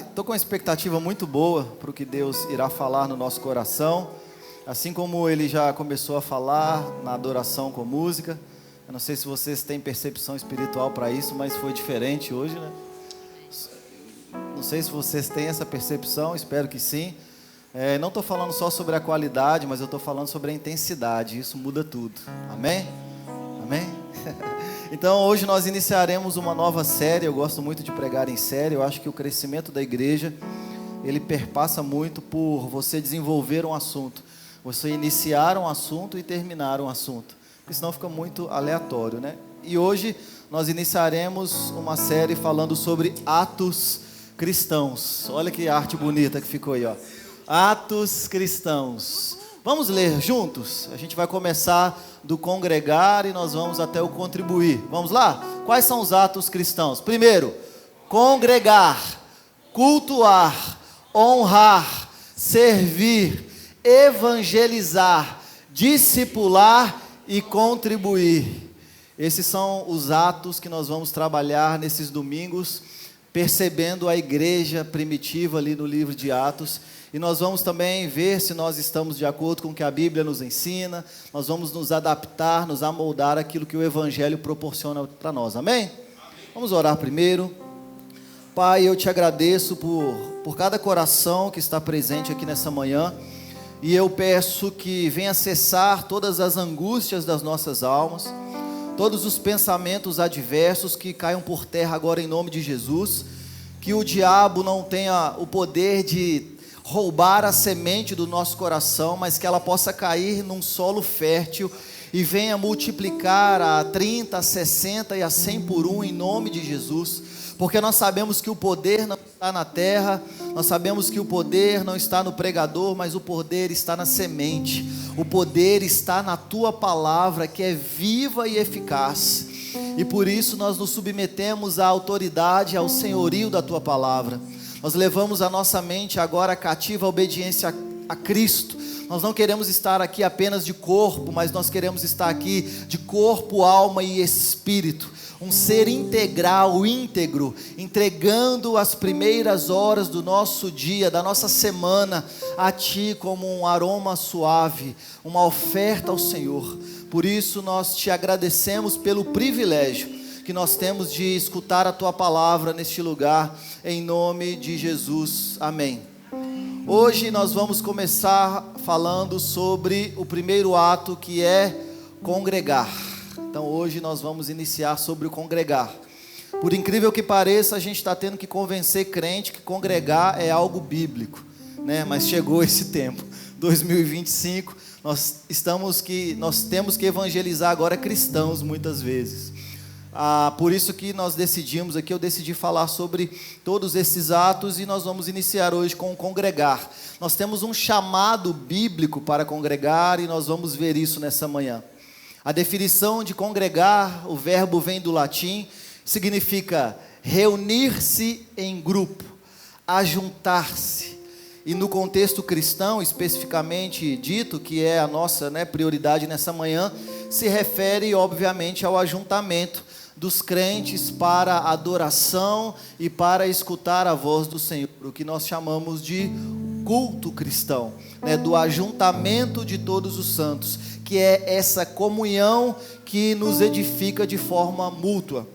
Estou com uma expectativa muito boa para o que Deus irá falar no nosso coração. Assim como Ele já começou a falar na adoração com música. Eu não sei se vocês têm percepção espiritual para isso, mas foi diferente hoje, né? Não sei se vocês têm essa percepção, espero que sim. Não estou falando só sobre a qualidade, mas eu estou falando sobre a intensidade. Isso muda tudo. Amém? Amém? Então hoje nós iniciaremos uma nova série. Eu gosto muito de pregar em série. Eu acho que o crescimento da igreja, ele perpassa muito por você desenvolver um assunto, você iniciar um assunto e terminar um assunto, porque senão fica muito aleatório, né? E hoje nós iniciaremos uma série falando sobre atos cristãos. Olha que arte bonita que ficou aí, ó. Atos cristãos. Vamos ler juntos? A gente vai começar do congregar e nós vamos até o contribuir. Vamos lá? Quais são os atos cristãos? Primeiro, congregar, cultuar, honrar, servir, evangelizar, discipular e contribuir. Esses são os atos que nós vamos trabalhar nesses domingos, percebendo a igreja primitiva ali no livro de Atos. E nós vamos também ver se nós estamos de acordo com o que a Bíblia nos ensina. Nós vamos nos adaptar, nos amoldar aquilo que o Evangelho proporciona para nós. Amém? Amém? Vamos orar primeiro. Pai, eu te agradeço por cada coração que está presente aqui nessa manhã. E eu peço que venha cessar todas as angústias das nossas almas, todos os pensamentos adversos que caiam por terra agora em nome de Jesus. Que o diabo não tenha o poder de roubar a semente do nosso coração, mas que ela possa cair num solo fértil e venha multiplicar a 30, a 60 e a 100 por um em nome de Jesus, porque nós sabemos que o poder não está na terra, nós sabemos que o poder não está no pregador, mas o poder está na semente, o poder está na tua palavra que é viva e eficaz, e por isso nós nos submetemos à autoridade, ao senhorio da tua palavra. Nós levamos a nossa mente agora cativa à obediência a Cristo. Nós não queremos estar aqui apenas de corpo, mas nós queremos estar aqui de corpo, alma e espírito. Um ser integral, íntegro, entregando as primeiras horas do nosso dia, da nossa semana, a Ti como um aroma suave, uma oferta ao Senhor. Por isso nós Te agradecemos pelo privilégio que nós temos de escutar a Tua palavra neste lugar, em nome de Jesus, amém. Hoje nós vamos começar falando sobre o primeiro ato, que é congregar. Então hoje nós vamos iniciar sobre o congregar. Por incrível que pareça, a gente está tendo que convencer crente que congregar é algo bíblico, né? Mas chegou esse tempo, 2025, nós temos que evangelizar agora cristãos muitas vezes. Por isso que nós decidimos aqui, eu decidi falar sobre todos esses atos e nós vamos iniciar hoje com o congregar. Nós temos um chamado bíblico para congregar e nós vamos ver isso nessa manhã. A definição de congregar, o verbo vem do latim, significa reunir-se em grupo, ajuntar-se. E no contexto cristão, especificamente dito, que é a nossa prioridade nessa manhã, se refere obviamente ao ajuntamento dos crentes para adoração e para escutar a voz do Senhor, o que nós chamamos de culto cristão, do ajuntamento de todos os santos, que é essa comunhão que nos edifica de forma mútua.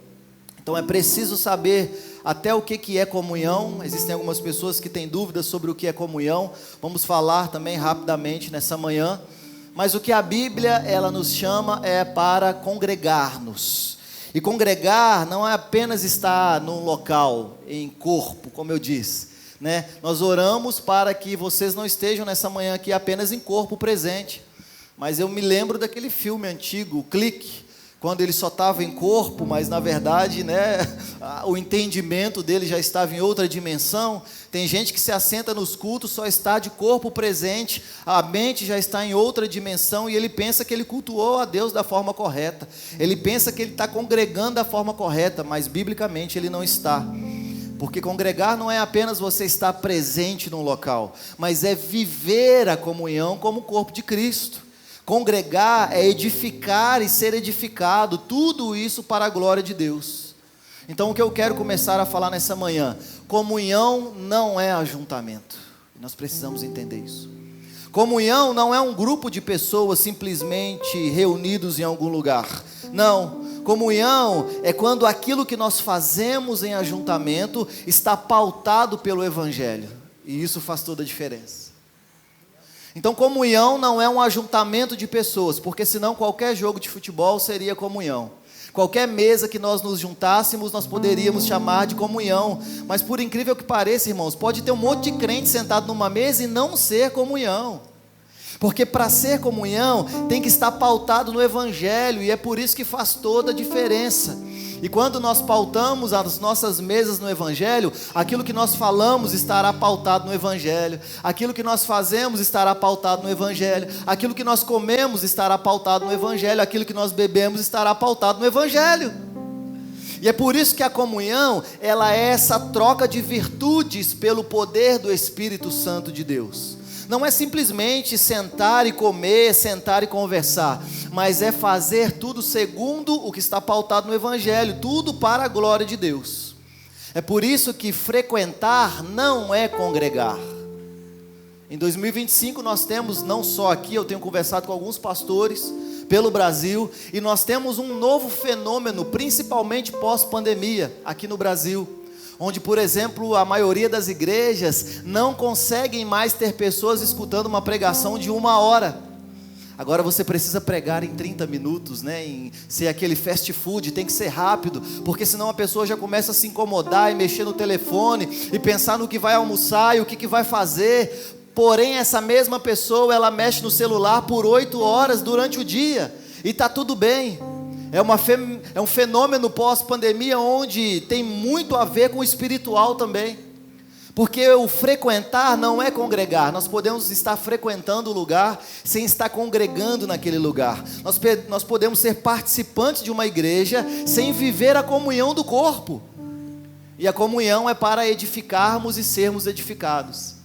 Então é preciso saber até o que é comunhão. Existem algumas pessoas que têm dúvidas sobre o que é comunhão, vamos falar também rapidamente nessa manhã, mas o que a Bíblia ela nos chama é para congregar-nos. E congregar não é apenas estar num local, em corpo, como eu disse, né? Nós oramos para que vocês não estejam nessa manhã aqui apenas em corpo presente, mas eu me lembro daquele filme antigo, o Clique, quando ele só estava em corpo, mas na verdade, o entendimento dele já estava em outra dimensão. Tem gente que se assenta nos cultos, só está de corpo presente, a mente já está em outra dimensão e ele pensa que ele cultuou a Deus da forma correta. Ele pensa que ele está congregando da forma correta, mas biblicamente ele não está. Porque congregar não é apenas você estar presente num local, mas é viver a comunhão como o corpo de Cristo. Congregar é edificar e ser edificado, tudo isso para a glória de Deus. Então o que eu quero começar a falar nessa manhã: comunhão não é ajuntamento. Nós precisamos entender isso. Comunhão não é um grupo de pessoas simplesmente reunidos em algum lugar. Não, comunhão é quando aquilo que nós fazemos em ajuntamento está pautado pelo Evangelho. E isso faz toda a diferença. Então comunhão não é um ajuntamento de pessoas, porque senão qualquer jogo de futebol seria comunhão. Qualquer mesa que nós nos juntássemos, nós poderíamos chamar de comunhão. Mas por incrível que pareça, irmãos, pode ter um monte de crente sentado numa mesa e não ser comunhão. Porque para ser comunhão, tem que estar pautado no Evangelho, e é por isso que faz toda a diferença. E quando nós pautamos as nossas mesas no Evangelho, aquilo que nós falamos estará pautado no Evangelho, aquilo que nós fazemos estará pautado no Evangelho, aquilo que nós comemos estará pautado no Evangelho, aquilo que nós bebemos estará pautado no Evangelho. E é por isso que a comunhão, ela é essa troca de virtudes pelo poder do Espírito Santo de Deus. Não é simplesmente sentar e comer, sentar e conversar, mas é fazer tudo segundo o que está pautado no Evangelho, tudo para a glória de Deus. É por isso que frequentar não é congregar. Em 2025 nós temos, não só aqui, eu tenho conversado com alguns pastores pelo Brasil, e nós temos um novo fenômeno, principalmente pós-pandemia, aqui no Brasil, onde, por exemplo, a maioria das igrejas não conseguem mais ter pessoas escutando uma pregação de 1 hora. Agora você precisa pregar em 30 minutos, né? Em ser aquele fast food, tem que ser rápido, porque senão a pessoa já começa a se incomodar e mexer no telefone, e pensar no que vai almoçar e o que vai fazer. Porém, essa mesma pessoa, ela mexe no celular por 8 horas durante o dia, e está tudo bem. É um fenômeno pós-pandemia onde tem muito a ver com o espiritual também. Porque o frequentar não é congregar. Nós podemos estar frequentando o lugar sem estar congregando naquele lugar. Nós podemos ser participantes de uma igreja sem viver a comunhão do corpo. E a comunhão é para edificarmos e sermos edificados.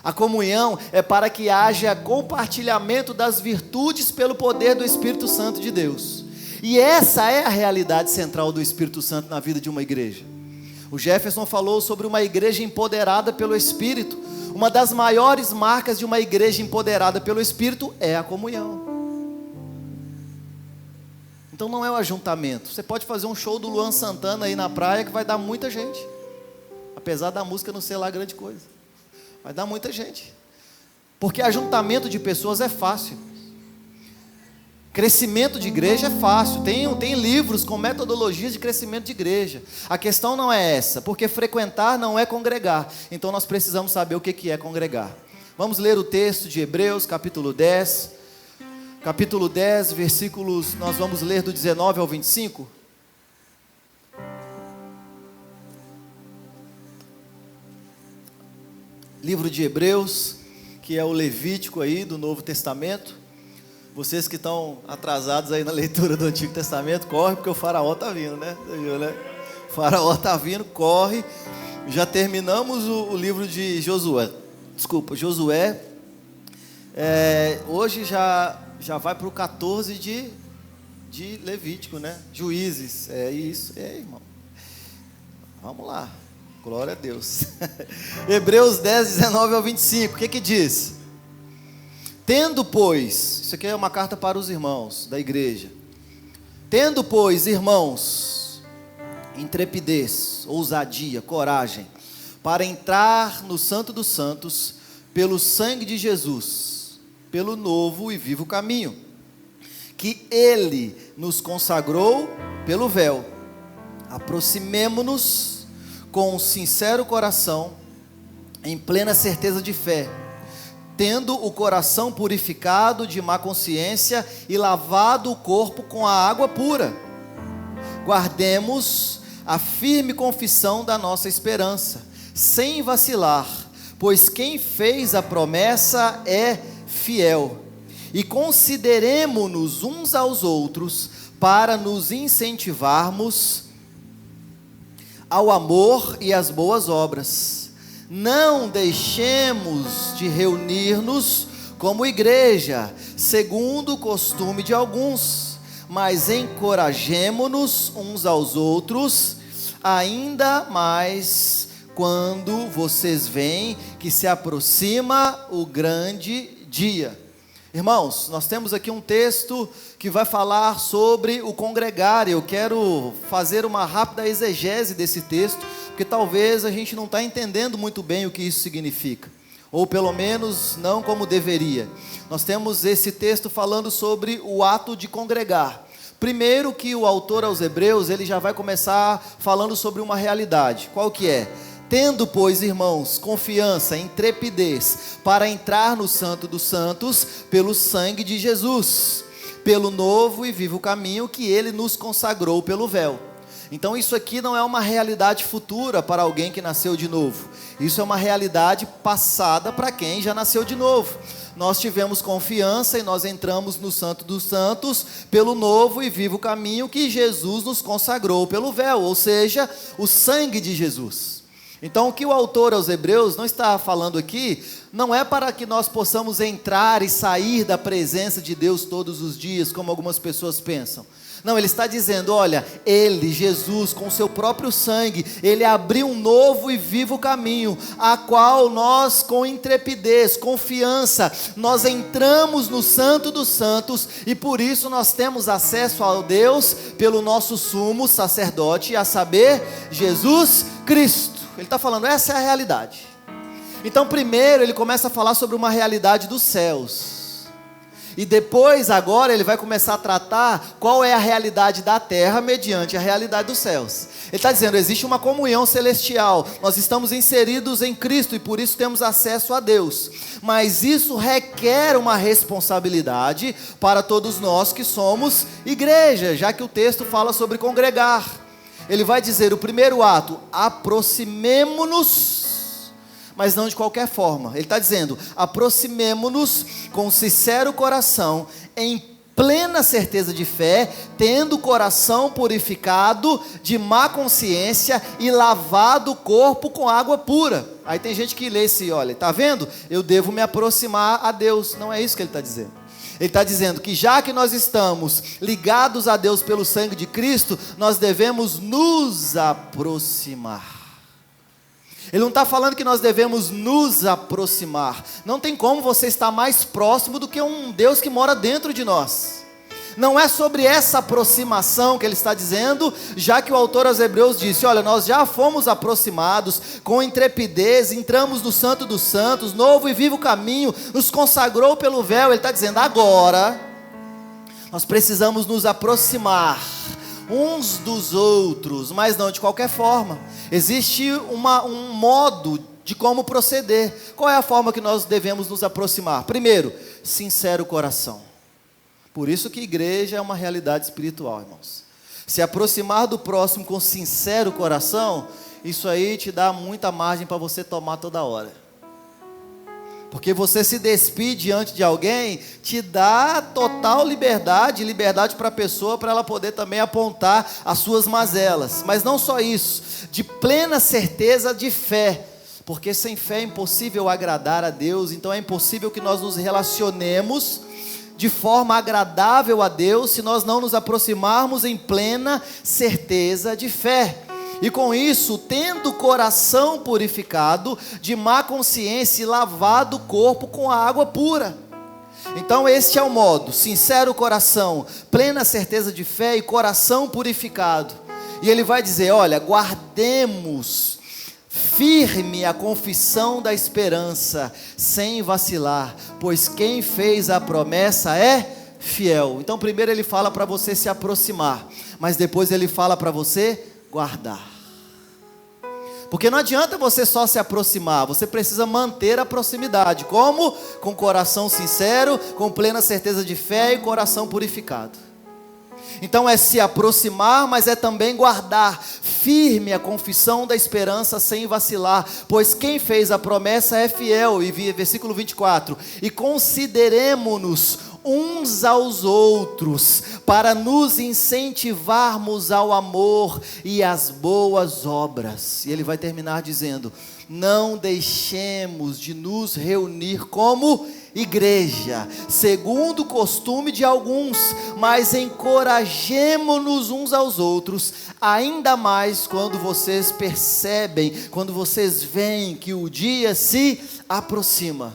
A comunhão é para que haja compartilhamento das virtudes pelo poder do Espírito Santo de Deus. E essa é a realidade central do Espírito Santo na vida de uma igreja. O Jefferson falou sobre uma igreja empoderada pelo Espírito. Uma das maiores marcas de uma igreja empoderada pelo Espírito é a comunhão. Então não é o ajuntamento. Você pode fazer um show do Luan Santana aí na praia que vai dar muita gente. Apesar da música não ser lá grande coisa. Vai dar muita gente. Porque ajuntamento de pessoas é fácil. Crescimento de igreja é fácil, tem livros com metodologias de crescimento de igreja. A questão não é essa, porque frequentar não é congregar. Então nós precisamos saber o que é congregar. Vamos ler o texto de Hebreus, capítulo 10. Capítulo 10, versículos, nós vamos ler do 19 ao 25. Livro de Hebreus, que é o Levítico aí do Novo Testamento. Vocês que estão atrasados aí na leitura do Antigo Testamento, corre, porque o faraó está vindo, né? Você viu, né? O faraó está vindo, corre. Já terminamos o livro de Josué. Desculpa, Josué. Hoje já vai para o 14 de Levítico, né? Juízes, é isso. Irmão. Vamos lá. Glória a Deus. Hebreus 10, 19 ao 25. O que diz? Tendo, pois, isso aqui é uma carta para os irmãos da igreja. Tendo, pois, irmãos, intrepidez, ousadia, coragem, para entrar no Santo dos Santos, pelo sangue de Jesus, pelo novo e vivo caminho, que Ele nos consagrou pelo véu. Aproximemo-nos com um sincero coração, em plena certeza de fé, tendo o coração purificado de má consciência e lavado o corpo com a água pura. Guardemos a firme confissão da nossa esperança, sem vacilar, pois quem fez a promessa é fiel. E consideremo-nos uns aos outros para nos incentivarmos ao amor e às boas obras. Não deixemos de reunir-nos como igreja, segundo o costume de alguns, mas encorajemo-nos uns aos outros, ainda mais quando vocês veem que se aproxima o grande dia. Irmãos, nós temos aqui um texto que vai falar sobre o congregar. Eu quero fazer uma rápida exegese desse texto, porque talvez a gente não está entendendo muito bem o que isso significa, ou pelo menos não como deveria. Nós temos esse texto falando sobre o ato de congregar. Primeiro que o autor aos Hebreus, ele já vai começar falando sobre uma realidade. Qual que é? Tendo, pois, irmãos, confiança, intrepidez, para entrar no Santo dos Santos, pelo sangue de Jesus, pelo novo e vivo caminho que Ele nos consagrou pelo véu. Então isso aqui não é uma realidade futura para alguém que nasceu de novo. Isso é uma realidade passada para quem já nasceu de novo. Nós tivemos confiança e nós entramos no Santo dos Santos pelo novo e vivo caminho que Jesus nos consagrou pelo véu, ou seja, o sangue de Jesus. Então o que o autor aos Hebreus não está falando aqui, não é para que nós possamos entrar e sair da presença de Deus todos os dias, como algumas pessoas pensam. Não, ele está dizendo, olha, Ele, Jesus, com seu próprio sangue, Ele abriu um novo e vivo caminho, a qual nós, com intrepidez, confiança, nós entramos no Santo dos Santos, e por isso nós temos acesso ao Deus, pelo nosso sumo sacerdote, a saber, Jesus Cristo. Ele está falando, essa é a realidade. Então primeiro ele começa a falar sobre uma realidade dos céus, e depois agora ele vai começar a tratar qual é a realidade da terra mediante a realidade dos céus. Ele está dizendo, existe uma comunhão celestial, nós estamos inseridos em Cristo e por isso temos acesso a Deus, mas isso requer uma responsabilidade para todos nós que somos igreja, já que o texto fala sobre congregar. Ele vai dizer, o primeiro ato, aproximemo-nos, mas não de qualquer forma. Ele está dizendo, aproximemo-nos com sincero coração, em plena certeza de fé, tendo o coração purificado de má consciência e lavado o corpo com água pura. Aí tem gente que lê esse, olha, está vendo? Eu devo me aproximar a Deus. Não é isso que ele está dizendo. Ele está dizendo que já que nós estamos ligados a Deus pelo sangue de Cristo, nós devemos nos aproximar. Ele não está falando que nós devemos nos aproximar. Não tem como você estar mais próximo do que um Deus que mora dentro de nós. Não é sobre essa aproximação que ele está dizendo, já que o autor aos Hebreus disse, olha, nós já fomos aproximados com intrepidez, entramos no Santo dos Santos, novo e vivo caminho, nos consagrou pelo véu. Ele está dizendo, agora, nós precisamos nos aproximar uns dos outros, mas não de qualquer forma. Existe um modo de como proceder. Qual é a forma que nós devemos nos aproximar? Primeiro, sincero coração. Por isso que igreja é uma realidade espiritual, irmãos. Se aproximar do próximo com sincero coração, isso aí te dá muita margem para você tomar toda hora. Porque você se despir diante de alguém, te dá total liberdade para a pessoa, para ela poder também apontar as suas mazelas. Mas não só isso, de plena certeza de fé. Porque sem fé é impossível agradar a Deus, então é impossível que nós nos relacionemos de forma agradável a Deus, se nós não nos aproximarmos em plena certeza de fé. E com isso, tendo o coração purificado, de má consciência e lavado o corpo com a água pura. Então este é o modo, sincero coração, plena certeza de fé e coração purificado. E ele vai dizer, olha, guardemos firme a confissão da esperança, sem vacilar, pois quem fez a promessa é fiel. Então primeiro ele fala para você se aproximar, mas depois ele fala para você guardar. Porque não adianta você só se aproximar, você precisa manter a proximidade. Como? Com coração sincero, com plena certeza de fé e coração purificado. Então é se aproximar, mas é também guardar firme a confissão da esperança sem vacilar, pois quem fez a promessa é fiel. E versículo 24, e consideremo-nos uns aos outros, para nos incentivarmos ao amor e às boas obras. E ele vai terminar dizendo, não deixemos de nos reunir como igreja, segundo o costume de alguns, mas encorajemo-nos uns aos outros, ainda mais quando vocês percebem, quando vocês veem que o dia se aproxima.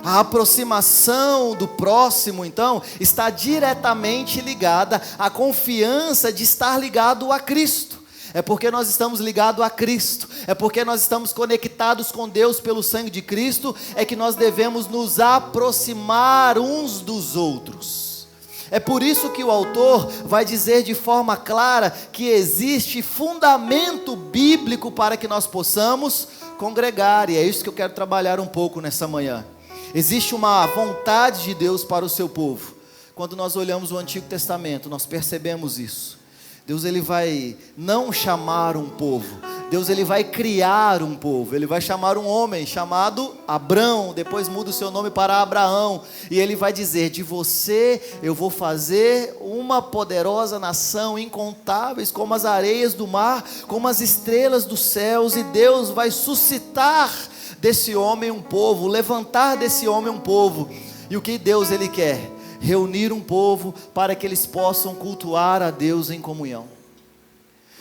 A aproximação do próximo, então, está diretamente ligada à confiança de estar ligado a Cristo. É porque nós estamos ligados a Cristo, é porque nós estamos conectados com Deus pelo sangue de Cristo, é que nós devemos nos aproximar uns dos outros. É por isso que o autor vai dizer de forma clara que existe fundamento bíblico para que nós possamos congregar, e é isso que eu quero trabalhar um pouco nessa manhã. Existe uma vontade de Deus para o seu povo. Quando nós olhamos o Antigo Testamento, nós percebemos isso. Deus ele vai não chamar um povo, Deus ele vai criar um povo. Ele vai chamar um homem chamado Abrão, depois muda o seu nome para Abraão, e ele vai dizer: de você eu vou fazer uma poderosa nação, incontáveis como as areias do mar, como as estrelas dos céus. E Deus vai suscitar desse homem um povo, levantar desse homem um povo. E o que Deus ele quer? Reunir um povo para que eles possam cultuar a Deus em comunhão.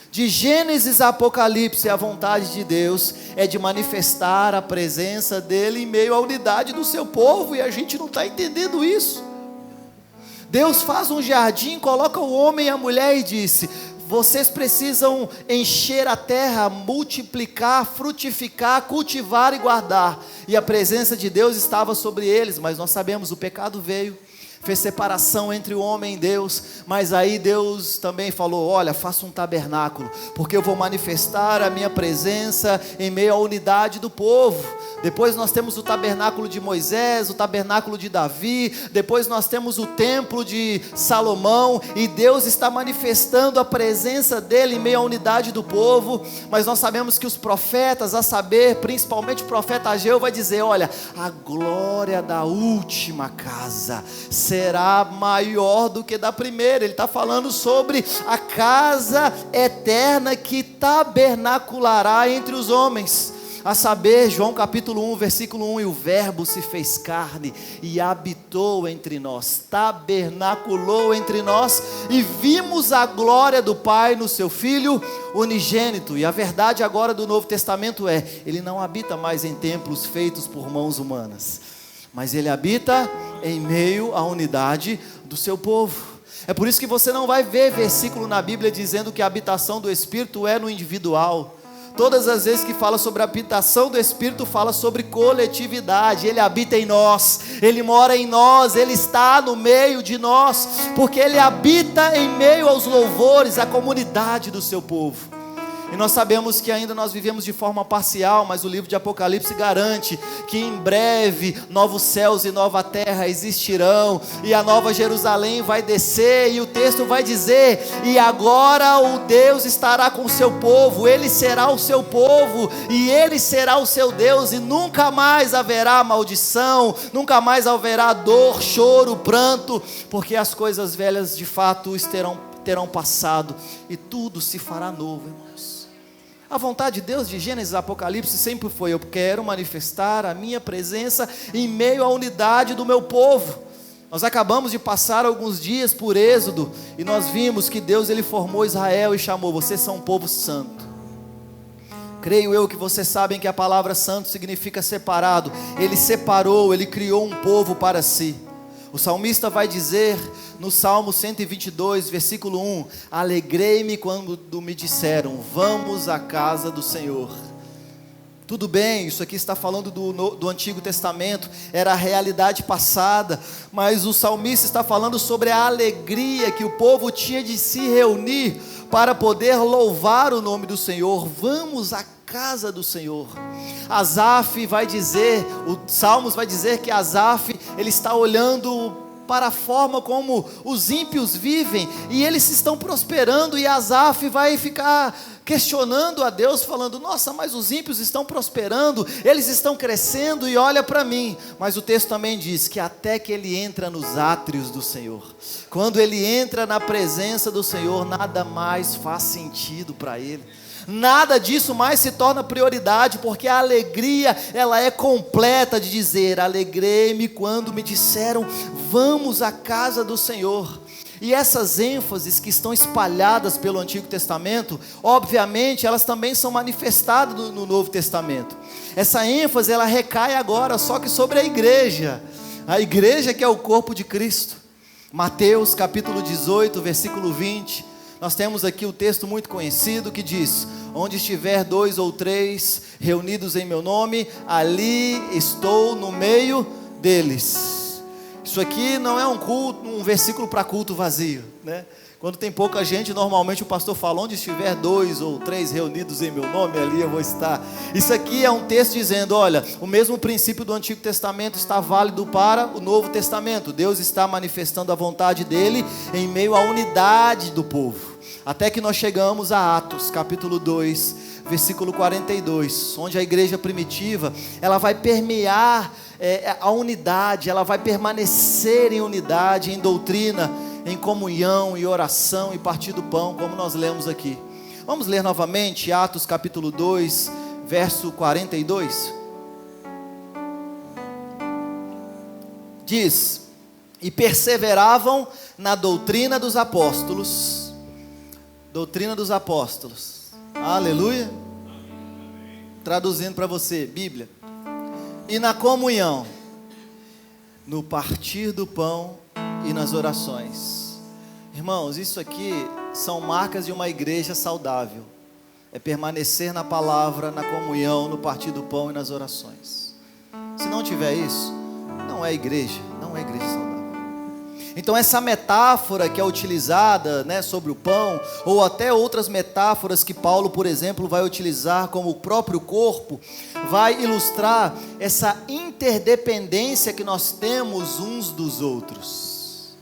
De Gênesis a Apocalipse, a vontade de Deus é de manifestar a presença dele em meio à unidade do seu povo, e a gente não está entendendo isso. Deus faz um jardim, coloca o homem e a mulher e disse: vocês precisam encher a terra, multiplicar, frutificar, cultivar e guardar. E a presença de Deus estava sobre eles, mas nós sabemos, o pecado veio, fez separação entre o homem e Deus. Mas aí Deus também falou: olha, faça um tabernáculo, porque eu vou manifestar a minha presença em meio à unidade do povo. Depois nós temos o tabernáculo de Moisés, o tabernáculo de Davi, depois nós temos o templo de Salomão, e Deus está manifestando a presença dele em meio à unidade do povo. Mas nós sabemos que os profetas, a saber, principalmente o profeta Ageu, vai dizer: olha, a glória da última casa será maior do que da primeira. Ele está falando sobre a casa eterna que tabernaculará entre os homens. A saber, João capítulo 1, versículo 1, e o verbo se fez carne e habitou entre nós, tabernaculou entre nós, e vimos a glória do Pai no seu Filho unigênito. E a verdade agora do Novo Testamento é: ele não habita mais em templos feitos por mãos humanas, mas ele habita em meio à unidade do seu povo. É por isso que você não vai ver versículo na Bíblia dizendo que a habitação do Espírito é no individual. Todas as vezes que fala sobre a habitação do Espírito, fala sobre coletividade. Ele habita em nós, ele mora em nós, ele está no meio de nós, porque ele habita em meio aos louvores, à comunidade do seu povo. E nós sabemos que ainda nós vivemos de forma parcial, mas o livro de Apocalipse garante que em breve novos céus e nova terra existirão, e a nova Jerusalém vai descer, e o texto vai dizer: e agora o Deus estará com o seu povo, ele será o seu povo, e ele será o seu Deus, e nunca mais haverá maldição, nunca mais haverá dor, choro, pranto, porque as coisas velhas de fato terão passado, e tudo se fará novo, irmãos. A vontade de Deus de Gênesis a Apocalipse sempre foi: eu quero manifestar a minha presença em meio à unidade do meu povo. Nós acabamos de passar alguns dias por Êxodo, e nós vimos que Deus ele formou Israel e chamou: vocês são um povo santo. Creio eu que vocês sabem que a palavra santo significa separado. Ele separou, ele criou um povo para si. O salmista vai dizer no Salmo 122, versículo 1: alegrei-me quando me disseram, vamos à casa do Senhor. Tudo bem, isso aqui está falando do Antigo Testamento, era a realidade passada, mas o salmista está falando sobre a alegria que o povo tinha de se reunir para poder louvar o nome do Senhor. Vamos à casa do Senhor. Asaf vai dizer, o Salmos vai dizer que Asaf, ele está olhando para a forma como os ímpios vivem, e eles estão prosperando, e Asaf vai ficar questionando a Deus, falando: nossa, mas os ímpios estão prosperando, eles estão crescendo, e olha para mim. Mas o texto também diz que até que ele entra nos átrios do Senhor, quando ele entra na presença do Senhor, nada mais faz sentido para ele, Nada disso mais se torna prioridade, porque a alegria, ela é completa de dizer: alegrei-me quando me disseram, vamos à casa do Senhor. E essas ênfases que estão espalhadas pelo Antigo Testamento, obviamente elas também são manifestadas no Novo Testamento. Essa ênfase, ela recai agora só que sobre a igreja que é o corpo de Cristo. Mateus capítulo 18, versículo 20, nós temos aqui o texto muito conhecido que diz: onde estiver 2 ou 3 reunidos em meu nome, ali estou no meio deles. Isso aqui não é um versículo para culto vazio, né? Quando tem pouca gente, normalmente o pastor fala: onde estiver 2 ou 3 reunidos em meu nome, ali eu vou estar. Isso aqui é um texto dizendo: olha, o mesmo princípio do Antigo Testamento está válido para o Novo Testamento. Deus está manifestando a vontade dele em meio à unidade do povo. Até que nós chegamos a Atos capítulo 2, versículo 42, onde a igreja primitiva, ela vai permear a unidade, ela vai permanecer em unidade, em doutrina, em comunhão, em oração e partir do pão, como nós lemos aqui. Vamos ler novamente Atos capítulo 2, verso 42. Diz: e perseveravam na doutrina dos apóstolos. Doutrina dos apóstolos. Aleluia. Traduzindo para você, Bíblia. E na comunhão, no partir do pão e nas orações. Irmãos, isso aqui são marcas de uma igreja saudável. É permanecer na palavra, na comunhão, no partir do pão e nas orações. Se não tiver isso, não é igreja saudável. Então essa metáfora que é utilizada, né, sobre o pão, ou até outras metáforas que Paulo, por exemplo, vai utilizar como o próprio corpo, vai ilustrar essa interdependência que nós temos uns dos outros.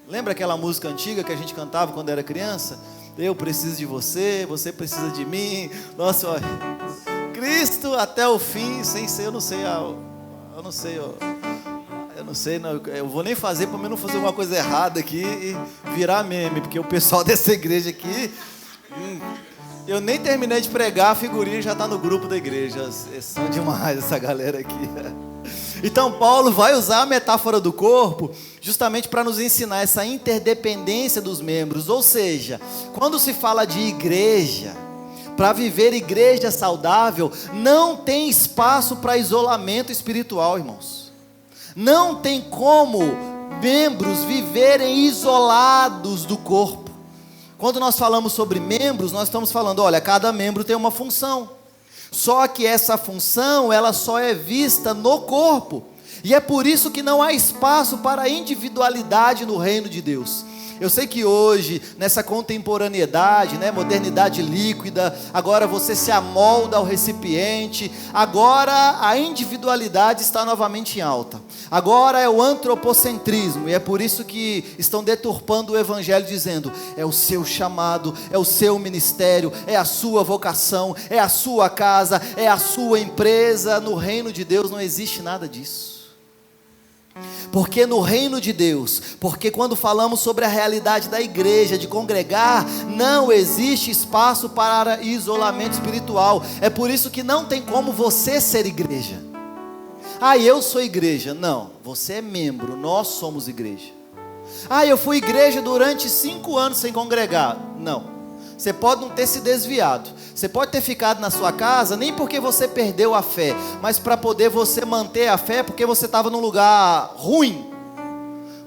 Lembra aquela música antiga que a gente cantava quando era criança? Eu preciso de você, você precisa de mim. Nossa, olha, Cristo até o fim, sem ser, eu não sei, eu vou nem fazer para mim não fazer uma coisa errada aqui e virar meme, porque o pessoal dessa igreja aqui, eu nem terminei de pregar, a figurinha já está no grupo da igreja. São demais essa galera aqui. Então Paulo vai usar a metáfora do corpo justamente para nos ensinar essa interdependência dos membros. Ou seja, quando se fala de igreja, para viver igreja saudável, não tem espaço para isolamento espiritual, irmãos. Não tem como membros viverem isolados do corpo. Quando nós falamos sobre membros, nós estamos falando, olha, cada membro tem uma função. Só que essa função, ela só é vista no corpo. E é por isso que não há espaço para individualidade no reino de Deus. Eu sei que hoje, nessa contemporaneidade, né, modernidade líquida, agora você se amolda ao recipiente, agora a individualidade está novamente em alta. Agora é o antropocentrismo, e é por isso que estão deturpando o evangelho, dizendo: é o seu chamado, é o seu ministério, é a sua vocação, é a sua casa, é a sua empresa. No reino de Deus não existe nada disso. Porque no reino de Deus, porque quando falamos sobre a realidade da igreja, de congregar, não existe espaço para isolamento espiritual. É por isso que não tem como você ser igreja. Eu sou igreja. Não, você é membro, nós somos igreja. Eu fui igreja durante 5 anos sem congregar. Não. Você pode não ter se desviado, você pode ter ficado na sua casa, nem porque você perdeu a fé, mas para poder você manter a fé, porque você estava num lugar ruim,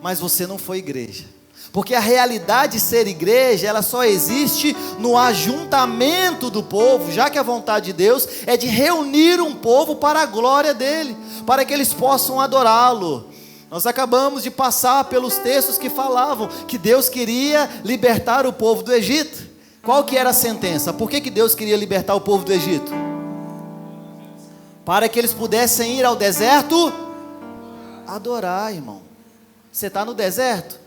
mas você não foi igreja, porque a realidade de ser igreja, ela só existe no ajuntamento do povo, já que a vontade de Deus é de reunir um povo para a glória dele, para que eles possam adorá-lo. Nós acabamos de passar pelos textos que falavam que Deus queria libertar o povo do Egito. Qual que era a sentença? Por que Deus queria libertar o povo do Egito? Para que eles pudessem ir ao deserto adorar, irmão. Você está no deserto?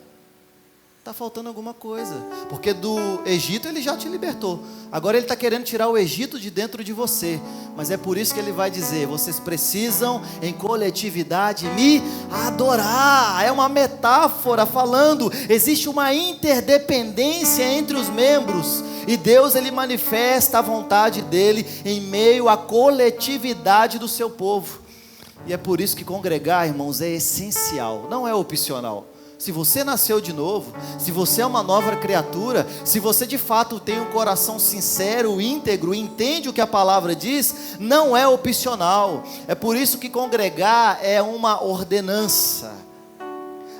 está faltando alguma coisa. Porque do Egito ele já te libertou. Agora ele está querendo tirar o Egito de dentro de você. Mas é por isso que ele vai dizer: vocês precisam em coletividade me adorar. É uma metáfora falando, existe uma interdependência entre os membros. E Deus, ele manifesta a vontade dele em meio à coletividade do seu povo. E é por isso que congregar, irmãos, é essencial, não é opcional. Se você nasceu de novo, se você é uma nova criatura, se você de fato tem um coração sincero, íntegro, entende o que a palavra diz, não é opcional. É por isso que congregar é uma ordenança.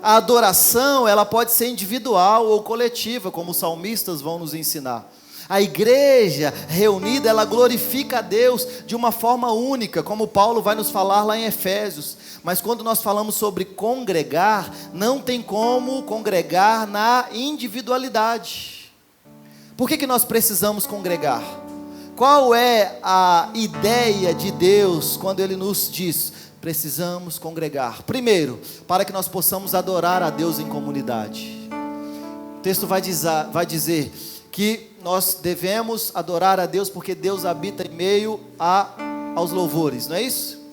A adoração, ela pode ser individual ou coletiva, como os salmistas vão nos ensinar. A igreja reunida, ela glorifica a Deus de uma forma única, como Paulo vai nos falar lá em Efésios. Mas quando nós falamos sobre congregar, não tem como congregar na individualidade. Por que nós precisamos congregar? Qual é a ideia de Deus quando Ele nos diz: precisamos congregar? Primeiro, para que nós possamos adorar a Deus em comunidade. O texto vai dizer que nós devemos adorar a Deus porque Deus habita em meio aos louvores, não é isso?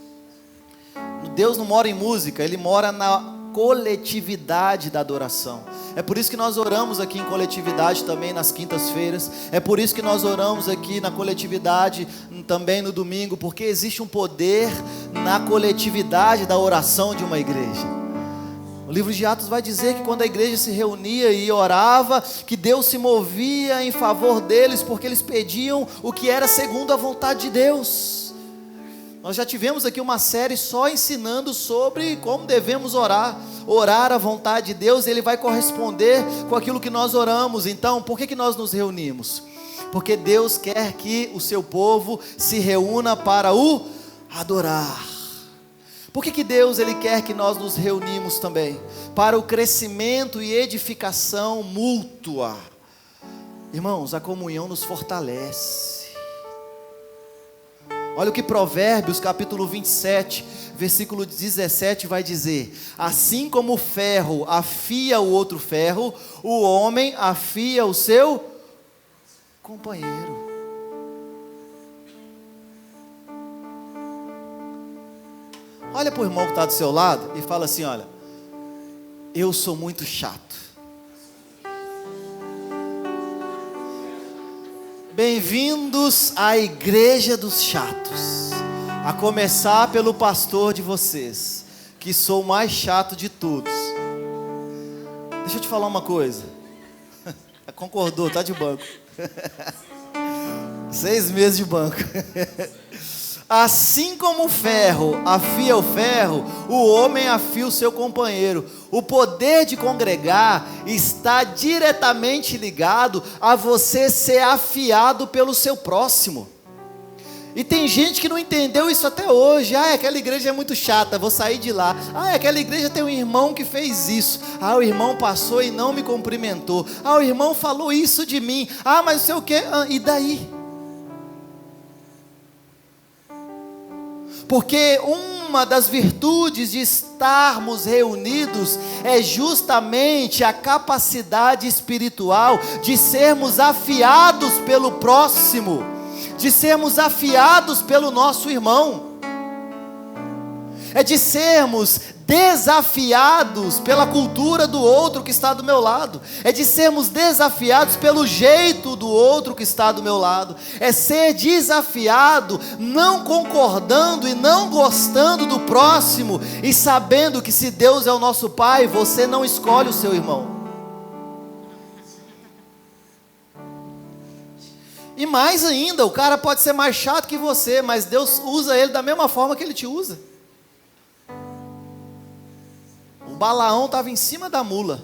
Deus não mora em música, Ele mora na coletividade da adoração. É por isso que nós oramos aqui em coletividade também nas quintas-feiras. É por isso que nós oramos aqui na coletividade também no domingo, porque existe um poder na coletividade da oração de uma igreja. O livro de Atos vai dizer que quando a igreja se reunia e orava, que Deus se movia em favor deles, porque eles pediam o que era segundo a vontade de Deus. Nós já tivemos aqui uma série só ensinando sobre como devemos orar a vontade de Deus, e Ele vai corresponder com aquilo que nós oramos. Então, por que nós nos reunimos? Porque Deus quer que o seu povo se reúna para o adorar. Por que Deus, Ele quer que nós nos reunimos também? Para o crescimento e edificação mútua. Irmãos, a comunhão nos fortalece. Olha o que Provérbios capítulo 27, versículo 17 vai dizer: assim como o ferro afia o outro ferro, o homem afia o seu companheiro. Olha para o irmão que está do seu lado e fala assim: olha, eu sou muito chato. Bem-vindos à igreja dos chatos, a começar pelo pastor de vocês, que sou o mais chato de todos. Deixa eu te falar uma coisa. Concordou, tá de banco. 6 meses de banco. Assim como o ferro afia o ferro, o homem afia o seu companheiro. O poder de congregar está diretamente ligado a você ser afiado pelo seu próximo. E tem gente que não entendeu isso até hoje. Aquela igreja é muito chata, vou sair de lá. Aquela igreja tem um irmão que fez isso. O irmão passou e não me cumprimentou. O irmão falou isso de mim. Mas não sei o que. E daí? Porque uma das virtudes de estarmos reunidos é justamente a capacidade espiritual de sermos afiados pelo próximo, de sermos afiados pelo nosso irmão, é de sermos desafiados pela cultura do outro que está do meu lado, é de sermos desafiados pelo jeito do outro que está do meu lado, é ser desafiado não concordando e não gostando do próximo, e sabendo que se Deus é o nosso Pai, você não escolhe o seu irmão. E mais ainda, o cara pode ser mais chato que você, mas Deus usa ele da mesma forma que Ele te usa. O Balaão estava em cima da mula.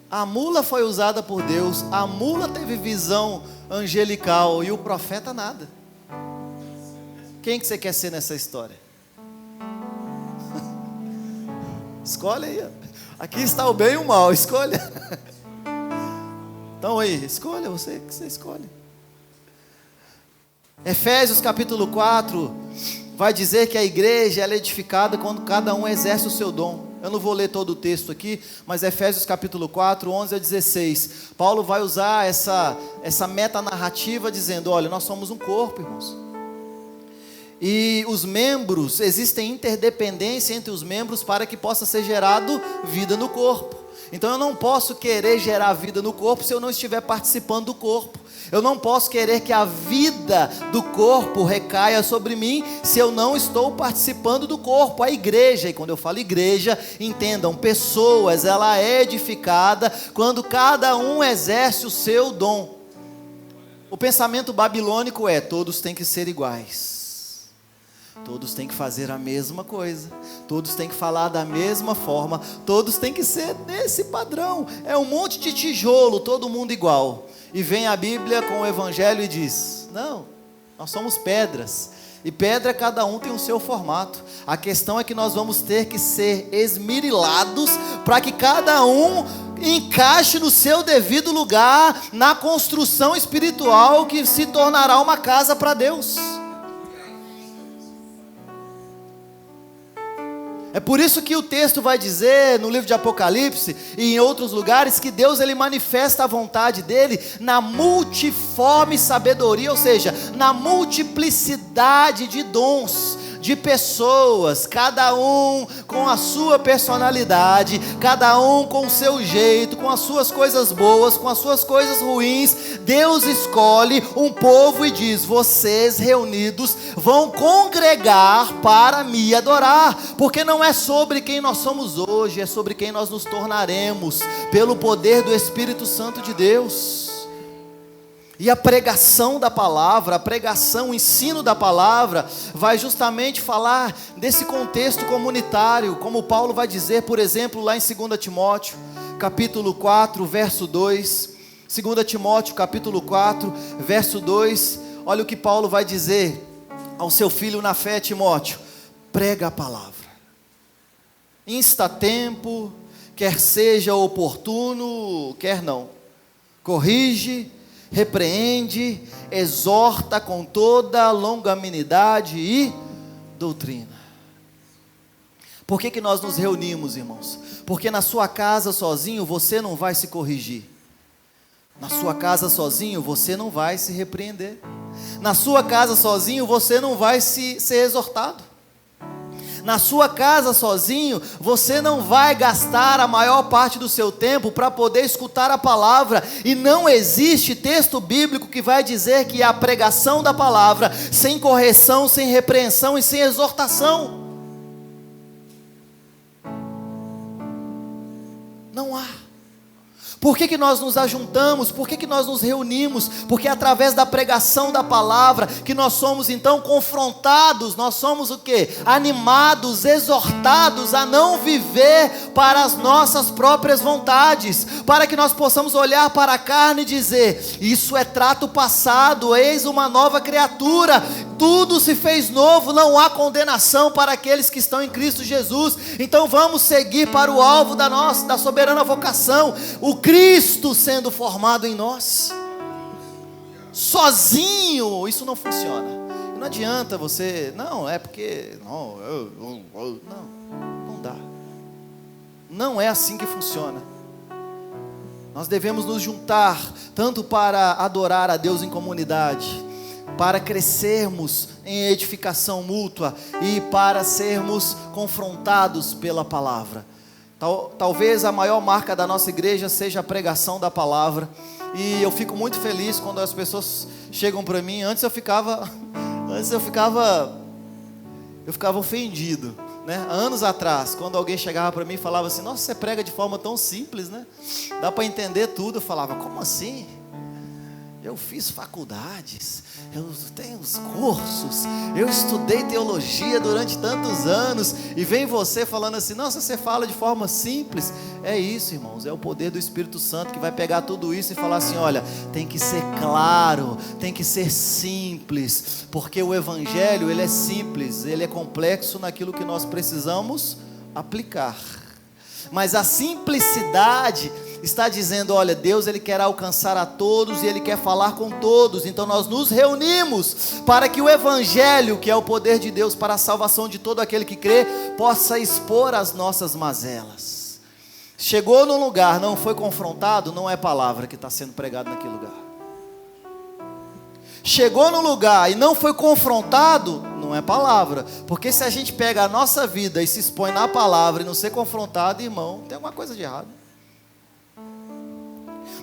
A mula foi usada por Deus. A mula teve visão angelical e o profeta nada. Quem que você quer ser nessa história? Escolhe aí. Aqui está o bem e o mal. Escolha. Então aí, escolha você, que você escolhe. Efésios capítulo 4 vai dizer que a igreja ela é edificada quando cada um exerce o seu dom. Eu não vou ler todo o texto aqui, mas Efésios capítulo 4, 11 a 16. Paulo vai usar essa metanarrativa dizendo, olha, nós somos um corpo, irmãos. E os membros, existem interdependência entre os membros para que possa ser gerado vida no corpo. Então eu não posso querer gerar vida no corpo se eu não estiver participando do corpo. Eu não posso querer que a vida do corpo recaia sobre mim se eu não estou participando do corpo. A igreja, e quando eu falo igreja, entendam, pessoas, ela é edificada quando cada um exerce o seu dom. O pensamento babilônico é, todos têm que ser iguais. Todos têm que fazer a mesma coisa, todos têm que falar da mesma forma, todos têm que ser nesse padrão. É um monte de tijolo, todo mundo igual. E vem a Bíblia com o Evangelho e diz, não, nós somos pedras, e pedra cada um tem o seu formato. A questão é que nós vamos ter que ser esmerilados para que cada um encaixe no seu devido lugar, na construção espiritual que se tornará uma casa para Deus. É por isso que o texto vai dizer no livro de Apocalipse e em outros lugares que Deus ele manifesta a vontade dele na multiforme sabedoria, ou seja, na multiplicidade de dons, de pessoas, cada um com a sua personalidade, cada um com o seu jeito, com as suas coisas boas, com as suas coisas ruins. Deus escolhe um povo e diz, vocês reunidos vão congregar para me adorar, porque não é sobre quem nós somos hoje, é sobre quem nós nos tornaremos, pelo poder do Espírito Santo de Deus. E a pregação da palavra, a pregação, o ensino da palavra, vai justamente falar desse contexto comunitário, como Paulo vai dizer, por exemplo, lá em 2 Timóteo, capítulo 4, verso 2, 2 Timóteo, capítulo 4, verso 2, olha o que Paulo vai dizer ao seu filho na fé, Timóteo, prega a palavra, insta tempo, quer seja oportuno, quer não, corrige, repreende, exorta com toda longanimidade e doutrina. Por que nós nos reunimos, irmãos? Porque na sua casa sozinho você não vai se corrigir. Na sua casa sozinho você não vai se repreender. Na sua casa sozinho você não vai ser exortado. Na sua casa sozinho, você não vai gastar a maior parte do seu tempo para poder escutar a palavra, e não existe texto bíblico que vai dizer que a pregação da palavra, sem correção, sem repreensão e sem exortação, não há. Por que nós nos ajuntamos? Por que nós nos reunimos? Porque é através da pregação da palavra que nós somos então confrontados, nós somos o quê? Animados, exortados a não viver para as nossas próprias vontades, para que nós possamos olhar para a carne e dizer, isso é trato passado, eis uma nova criatura, tudo se fez novo, não há condenação para aqueles que estão em Cristo Jesus. Então vamos seguir para o alvo da soberana vocação, o Cristo sendo formado em nós. Sozinho isso não funciona. Não adianta você, não é porque não dá. Não é assim que funciona. Nós devemos nos juntar tanto para adorar a Deus em comunidade, para crescermos em edificação mútua e para sermos confrontados pela palavra. Talvez a maior marca da nossa igreja seja a pregação da palavra, e eu fico muito feliz quando as pessoas chegam para mim. Antes eu ficava ofendido, né? Anos atrás, quando alguém chegava para mim e falava assim, nossa, você prega de forma tão simples, né? Dá para entender tudo. Eu falava, como assim? Eu fiz faculdades, eu tenho os cursos, eu estudei teologia durante tantos anos, e vem você falando assim, nossa, você fala de forma simples. É isso, irmãos, é o poder do Espírito Santo que vai pegar tudo isso e falar assim, olha, tem que ser claro, tem que ser simples, porque o Evangelho, ele é simples, ele é complexo naquilo que nós precisamos aplicar. Mas a simplicidade está dizendo, olha, Deus ele quer alcançar a todos e Ele quer falar com todos. Então nós nos reunimos para que o Evangelho, que é o poder de Deus para a salvação de todo aquele que crê, possa expor as nossas mazelas. Chegou num lugar, não foi confrontado, não é palavra que está sendo pregada naquele lugar. Chegou no lugar e não foi confrontado, não é palavra. Porque se a gente pega a nossa vida e se expõe na palavra e não ser confrontado, irmão, tem alguma coisa de errado.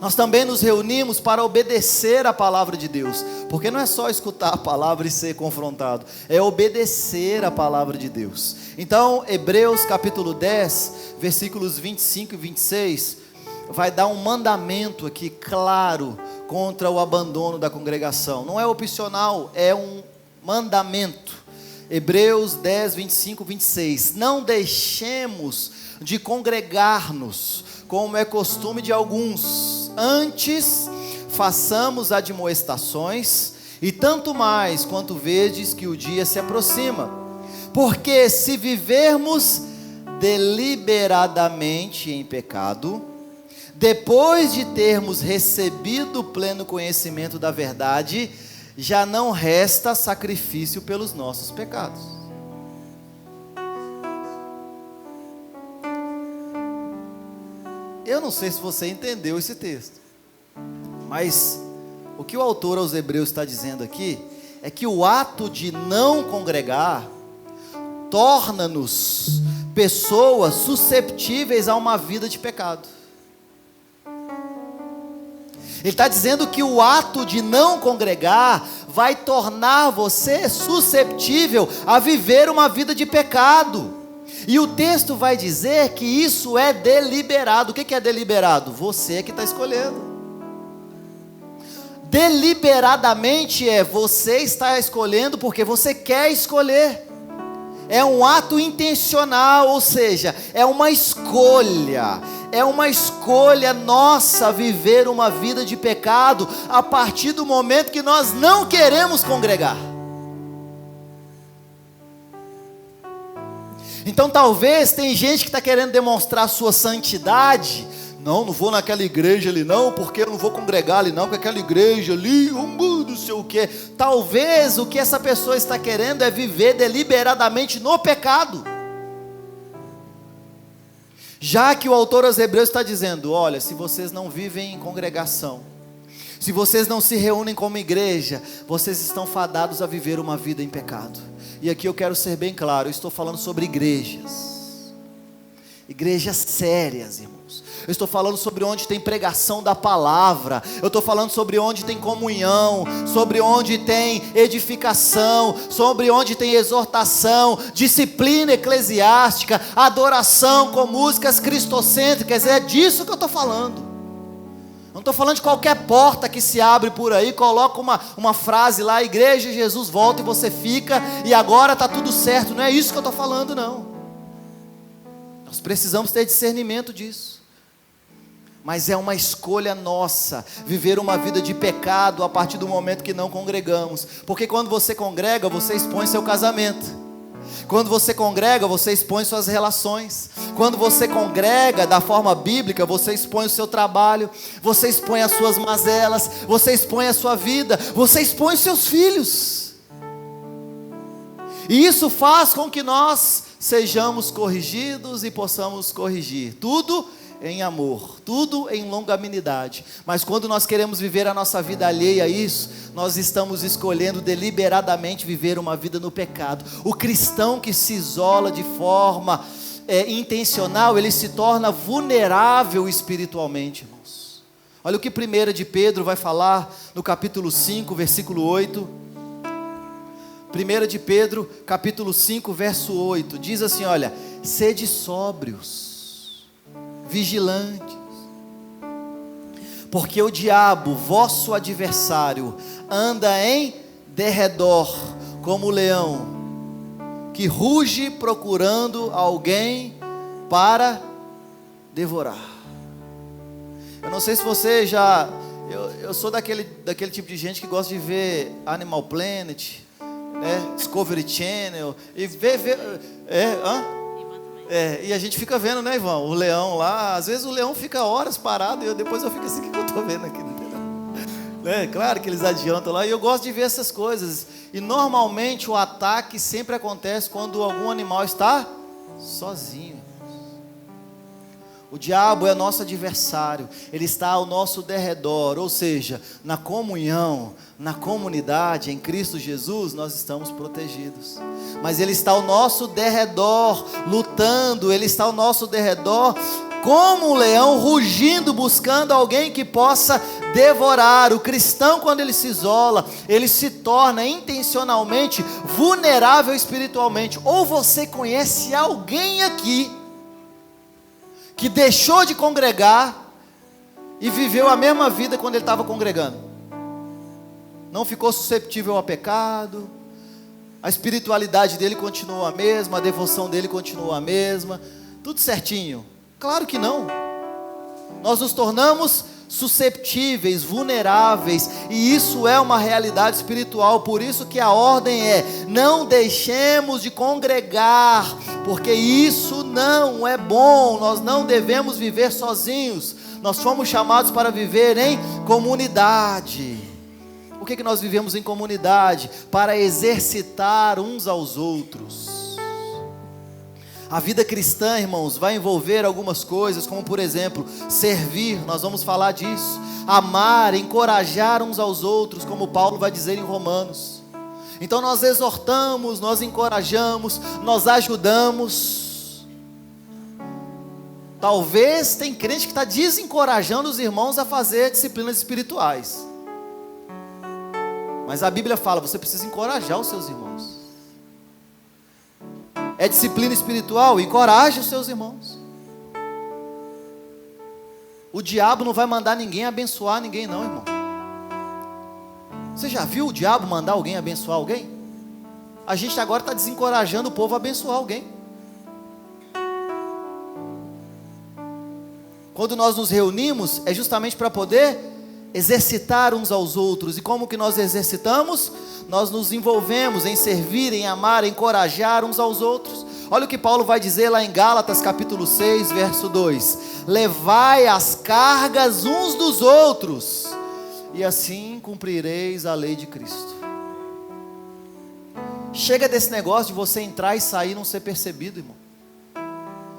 Nós também nos reunimos para obedecer a palavra de Deus. Porque não é só escutar a palavra e ser confrontado, é obedecer a palavra de Deus. Então, Hebreus capítulo 10, versículos 25 e 26, vai dar um mandamento aqui claro contra o abandono da congregação. Não é opcional, é um mandamento. Hebreus 10, 25 e 26. Não deixemos de congregar-nos, como é costume de alguns. Antes, façamos admoestações, e tanto mais quanto vedes que o dia se aproxima. Porque se vivermos deliberadamente em pecado, depois de termos recebido o pleno conhecimento da verdade, já não resta sacrifício pelos nossos pecados. Eu não sei se você entendeu esse texto, mas o que o autor aos Hebreus está dizendo aqui, é que o ato de não congregar, torna-nos pessoas susceptíveis a uma vida de pecado. Ele está dizendo que o ato de não congregar vai tornar você susceptível a viver uma vida de pecado. E o texto vai dizer que isso é deliberado. O que é deliberado? Você que está escolhendo. Deliberadamente você está escolhendo porque você quer escolher. É um ato intencional, ou seja, é uma escolha. É uma escolha nossa viver uma vida de pecado a partir do momento que nós não queremos congregar. Então talvez tem gente que está querendo demonstrar sua santidade. Não vou naquela igreja ali não, porque eu não vou congregar ali não, com aquela igreja ali, não sei o que. Talvez o que essa pessoa está querendo é viver deliberadamente no pecado. Já que o autor aos Hebreus está dizendo, olha, se vocês não vivem em congregação, se vocês não se reúnem como igreja, vocês estão fadados a viver uma vida em pecado. E aqui eu quero ser bem claro, eu estou falando sobre igrejas sérias, irmãos. Eu estou falando sobre onde tem pregação da palavra, eu estou falando sobre onde tem comunhão, sobre onde tem edificação, sobre onde tem exortação, disciplina eclesiástica, adoração com músicas cristocêntricas. É disso que eu estou falando. Não estou falando de qualquer porta que se abre por aí, coloca uma frase lá, igreja, Jesus volta, e você fica, e agora está tudo certo. Não é isso que eu estou falando, não. Nós precisamos ter discernimento disso. Mas é uma escolha nossa, viver uma vida de pecado a partir do momento que não congregamos. Porque quando você congrega, você expõe seu casamento. Quando você congrega, você expõe suas relações. Quando você congrega da forma bíblica, você expõe o seu trabalho, você expõe as suas mazelas, você expõe a sua vida, você expõe os seus filhos. E isso faz com que nós sejamos corrigidos e possamos corrigir. Tudo em amor, tudo em longanimidade. Mas quando nós queremos viver a nossa vida alheia a isso, nós estamos escolhendo deliberadamente viver uma vida no pecado. O cristão que se isola de forma intencional, ele se torna vulnerável espiritualmente, irmãos. Olha o que 1 de Pedro vai falar no capítulo 5, versículo 8. 1 de Pedro, capítulo 5, verso 8, diz assim, olha, sede sóbrios, vigilantes, porque o diabo, vosso adversário, anda em derredor, como o leão, que ruge procurando alguém para devorar. Eu não sei se você já, eu sou daquele tipo de gente que gosta de ver Animal Planet, Discovery Channel, e ver E a gente fica vendo, né, Ivan? O leão lá, às vezes o leão fica horas parado e depois eu fico assim, o que eu estou vendo aqui? Claro que eles adiantam lá, e eu gosto de ver essas coisas. E normalmente o ataque sempre acontece quando algum animal está sozinho. O diabo é nosso adversário, ele está ao nosso derredor, ou seja, na comunhão, na comunidade, em Cristo Jesus, nós estamos protegidos. Mas ele está ao nosso derredor, lutando, ele está ao nosso derredor, como um leão rugindo, buscando alguém que possa devorar. O cristão, quando ele se isola, ele se torna intencionalmente vulnerável espiritualmente. Ou você conhece alguém aqui que deixou de congregar e viveu a mesma vida quando ele estava congregando? Não ficou susceptível ao pecado, a espiritualidade dele continuou a mesma, a devoção dele continuou a mesma, tudo certinho? Claro que não. Nós nos tornamos susceptíveis, vulneráveis, e isso é uma realidade espiritual. Por isso que a ordem é: não deixemos de congregar, porque isso não é bom. Nós não devemos viver sozinhos, nós fomos chamados para viver em comunidade. Por que nós vivemos em comunidade? Para exercitar uns aos outros. A vida cristã, irmãos, vai envolver algumas coisas, como por exemplo, servir, nós vamos falar disso. Amar, encorajar uns aos outros, como Paulo vai dizer em Romanos. Então nós exortamos, nós encorajamos, nós ajudamos. Talvez tem crente que está desencorajando os irmãos a fazer disciplinas espirituais. Mas a Bíblia fala, você precisa encorajar os seus irmãos. É disciplina espiritual? Encoraje os seus irmãos. O diabo não vai mandar ninguém abençoar ninguém não, irmão. Você já viu o diabo mandar alguém abençoar alguém? A gente agora está desencorajando o povo a abençoar alguém. Quando nós nos reunimos, é justamente para poder exercitar uns aos outros. E como que nós exercitamos? Nós nos envolvemos em servir, em amar, em encorajar uns aos outros. Olha o que Paulo vai dizer lá em Gálatas capítulo 6, verso 2: levai as cargas uns dos outros, e assim cumprireis a lei de Cristo. Chega desse negócio de você entrar e sair e não ser percebido, irmão.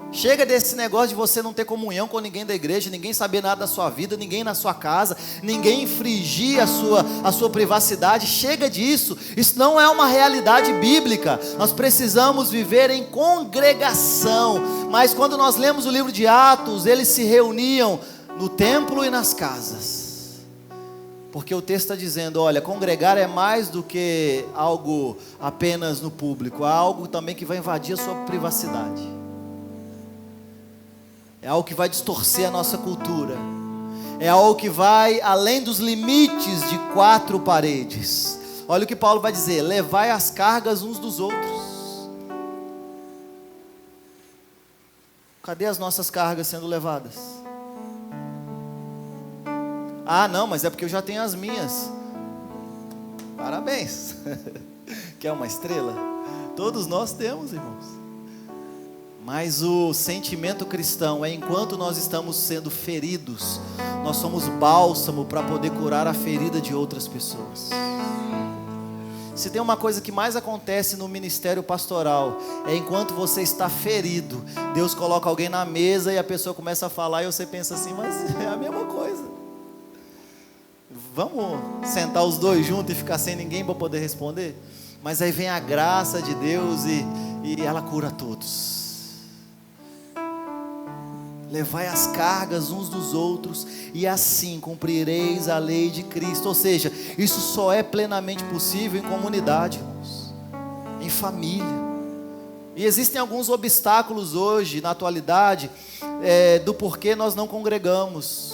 Chega desse negócio de você não ter comunhão com ninguém da igreja, ninguém saber nada da sua vida, ninguém na sua casa, ninguém infringir a sua privacidade. Chega disso, isso não é uma realidade bíblica. Nós precisamos viver em congregação. Mas quando nós lemos o livro de Atos, eles se reuniam no templo e nas casas, porque o texto está dizendo, olha, congregar é mais do que algo apenas no público, é algo também que vai invadir a sua privacidade. É algo que vai distorcer a nossa cultura. É algo que vai além dos limites de 4 paredes. Olha o que Paulo vai dizer: levai as cargas uns dos outros. Cadê as nossas cargas sendo levadas? Ah, não, mas é porque eu já tenho as minhas. Parabéns. Quer uma estrela? Todos nós temos, irmãos. Mas o sentimento cristão é, enquanto nós estamos sendo feridos, nós somos bálsamo para poder curar a ferida de outras pessoas. Se tem uma coisa que mais acontece no ministério pastoral, é enquanto você está ferido, Deus coloca alguém na mesa e a pessoa começa a falar e você pensa assim, mas é a mesma coisa. Vamos sentar os dois juntos e ficar sem ninguém para poder responder? Mas aí vem a graça de Deus e ela cura todos. Levai as cargas uns dos outros, e assim cumprireis a lei de Cristo. Ou seja, isso só é plenamente possível em comunidade, irmãos, em família. E existem alguns obstáculos hoje, na atualidade, do porquê nós não congregamos.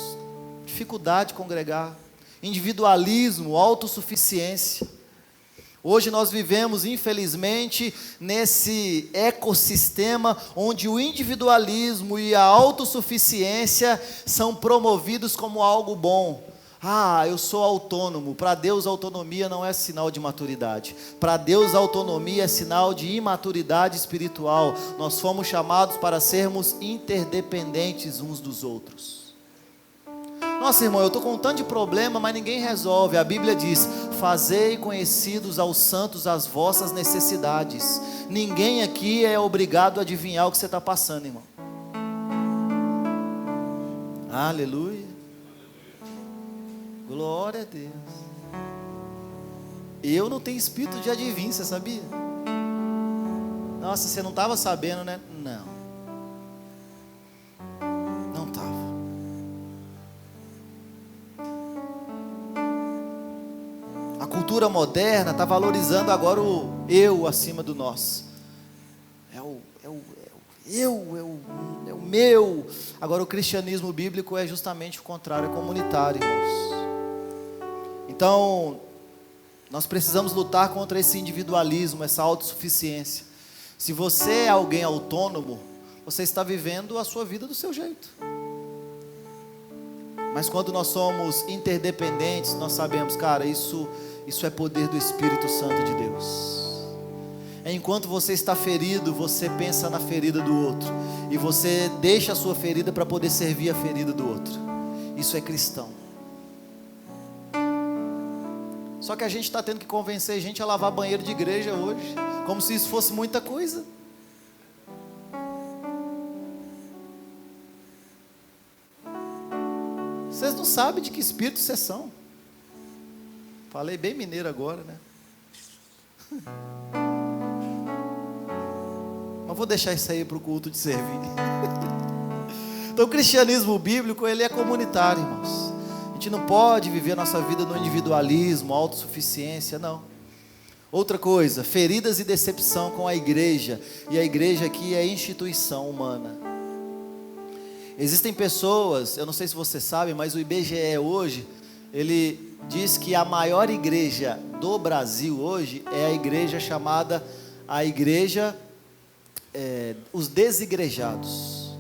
Dificuldade de congregar, individualismo, autossuficiência. Hoje nós vivemos, infelizmente, nesse ecossistema onde o individualismo e a autossuficiência são promovidos como algo bom. Ah, eu sou autônomo. Para Deus, autonomia não é sinal de maturidade. Para Deus, autonomia é sinal de imaturidade espiritual. Nós fomos chamados para sermos interdependentes uns dos outros. Nossa, irmão, eu estou com um tanto de problema, mas ninguém resolve. A Bíblia diz: fazei conhecidos aos santos as vossas necessidades. Ninguém aqui é obrigado a adivinhar o que você está passando, irmão. Aleluia. Glória a Deus. Eu não tenho espírito de adivinho, você sabia? Nossa, você não estava sabendo, né? Não estava. A cultura moderna está valorizando agora o eu acima do nós. É o meu. Agora o cristianismo bíblico é justamente o contrário, é comunitário, irmãos. Então, nós precisamos lutar contra esse individualismo, essa autossuficiência. Se você é alguém autônomo, você está vivendo a sua vida do seu jeito. Mas quando nós somos interdependentes, nós sabemos, cara, isso é poder do Espírito Santo de Deus. Enquanto você está ferido, você pensa na ferida do outro. E você deixa a sua ferida para poder servir a ferida do outro. Isso é cristão. Só que a gente está tendo que convencer a gente a lavar banheiro de igreja hoje, como se isso fosse muita coisa. Vocês não sabem de que espírito vocês são. Falei bem mineiro agora, né? Mas vou deixar isso aí para o culto de servir. Então o cristianismo bíblico, ele é comunitário, irmãos. A gente não pode viver a nossa vida no individualismo, autossuficiência, não. Outra coisa, feridas e decepção com a igreja. E a igreja aqui é instituição humana. Existem pessoas, eu não sei se você sabe, mas o IBGE hoje, ele diz que a maior igreja do Brasil hoje é a igreja chamada, os desigrejados.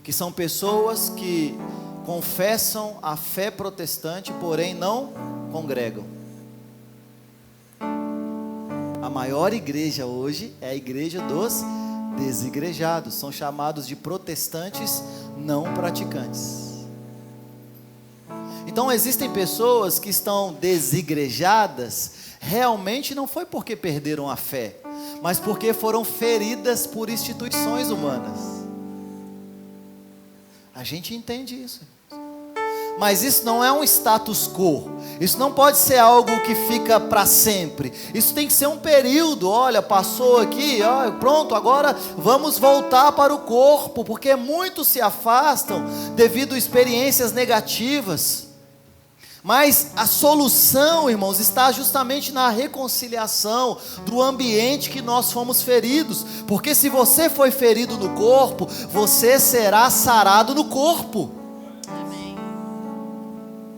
Que são pessoas que confessam a fé protestante, porém não congregam. A maior igreja hoje é a igreja dos desigrejados. São chamados de protestantes não praticantes. Então existem pessoas que estão desigrejadas, realmente não foi porque perderam a fé, mas porque foram feridas por instituições humanas. A gente entende isso. Mas isso não é um status quo. Isso não pode ser algo que fica para sempre. Isso tem que ser um período. Olha, passou aqui, pronto, agora vamos voltar para o corpo, porque muitos se afastam devido a experiências negativas. Mas a solução, irmãos, está justamente na reconciliação do ambiente que nós fomos feridos. Porque se você foi ferido no corpo, você será sarado no corpo. Amém.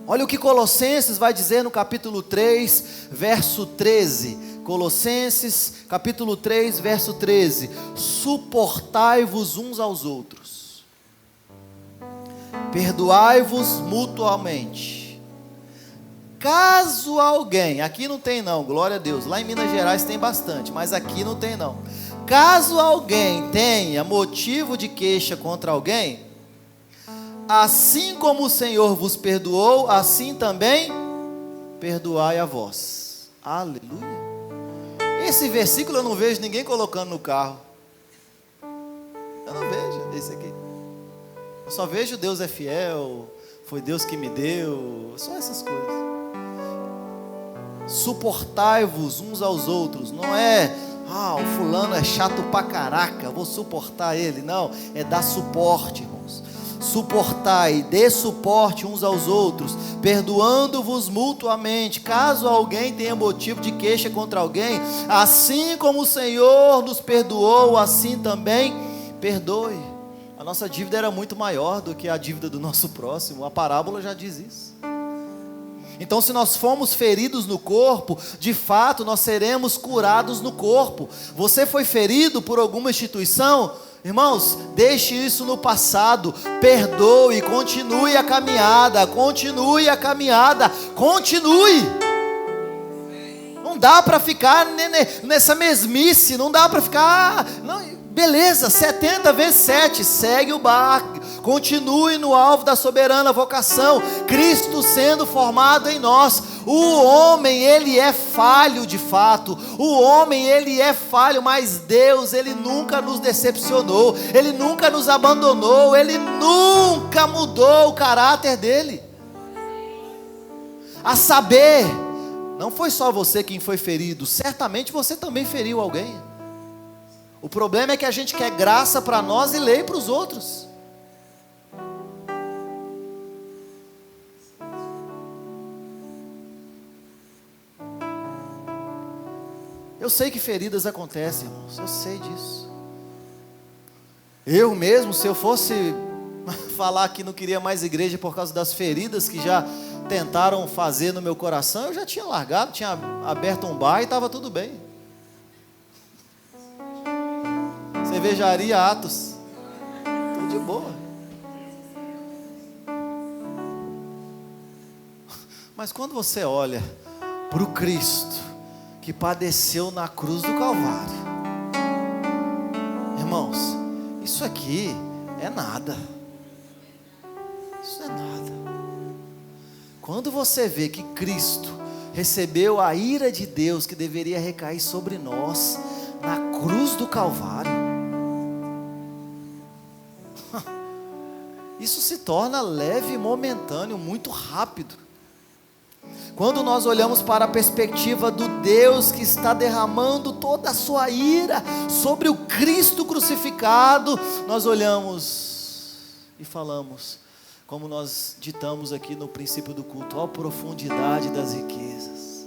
Olha o que Colossenses vai dizer no capítulo 3, verso 13. Colossenses, capítulo 3, verso 13. Suportai-vos uns aos outros. Perdoai-vos mutuamente. Caso alguém, aqui não tem não, glória a Deus, lá em Minas Gerais tem bastante, mas aqui não tem não. Caso alguém tenha motivo de queixa contra alguém, assim como o Senhor vos perdoou, assim também perdoai a vós. Aleluia. Esse versículo eu não vejo ninguém colocando no carro. Eu não vejo esse aqui. Eu só vejo Deus é fiel, foi Deus que me deu, só essas coisas. Suportai-vos uns aos outros. Não é, o fulano é chato pra caraca, vou suportar ele. Não, é dar suporte, irmãos. Suportai, dê suporte uns aos outros, perdoando-vos mutuamente, caso alguém tenha motivo de queixa contra alguém, assim como o Senhor nos perdoou, assim também perdoe. A nossa dívida era muito maior do que a dívida do nosso próximo, a parábola já diz isso. Então, se nós fomos feridos no corpo, de fato nós seremos curados no corpo. Você foi ferido por alguma instituição? Irmãos, deixe isso no passado, perdoe, continue a caminhada, continue. Não dá para ficar nessa mesmice, não dá para ficar, beleza, 70 vezes 7, segue o barco, continue no alvo da soberana vocação, Cristo sendo formado em nós. O homem, ele é falho de fato, o homem, ele é falho, mas Deus, ele nunca nos decepcionou, ele nunca nos abandonou, ele nunca mudou o caráter dele. A saber, não foi só você quem foi ferido, certamente você também feriu alguém. O problema é que a gente quer graça para nós e lei para os outros. Eu sei que feridas acontecem, irmãos, eu sei disso. Eu mesmo, se eu fosse falar que não queria mais igreja por causa das feridas que já tentaram fazer no meu coração, eu já tinha largado, tinha aberto um bar e estava tudo bem. Cervejaria Atos, tudo de boa. Mas quando você olha para o Cristo que padeceu na cruz do Calvário, irmãos, isso aqui é nada. Isso é nada. Quando você vê que Cristo recebeu a ira de Deus que deveria recair sobre nós na cruz do Calvário, isso se torna leve e momentâneo, muito rápido. Quando nós olhamos para a perspectiva do Deus que está derramando toda a sua ira sobre o Cristo crucificado, nós olhamos e falamos, como nós ditamos aqui no princípio do culto, a profundidade das riquezas,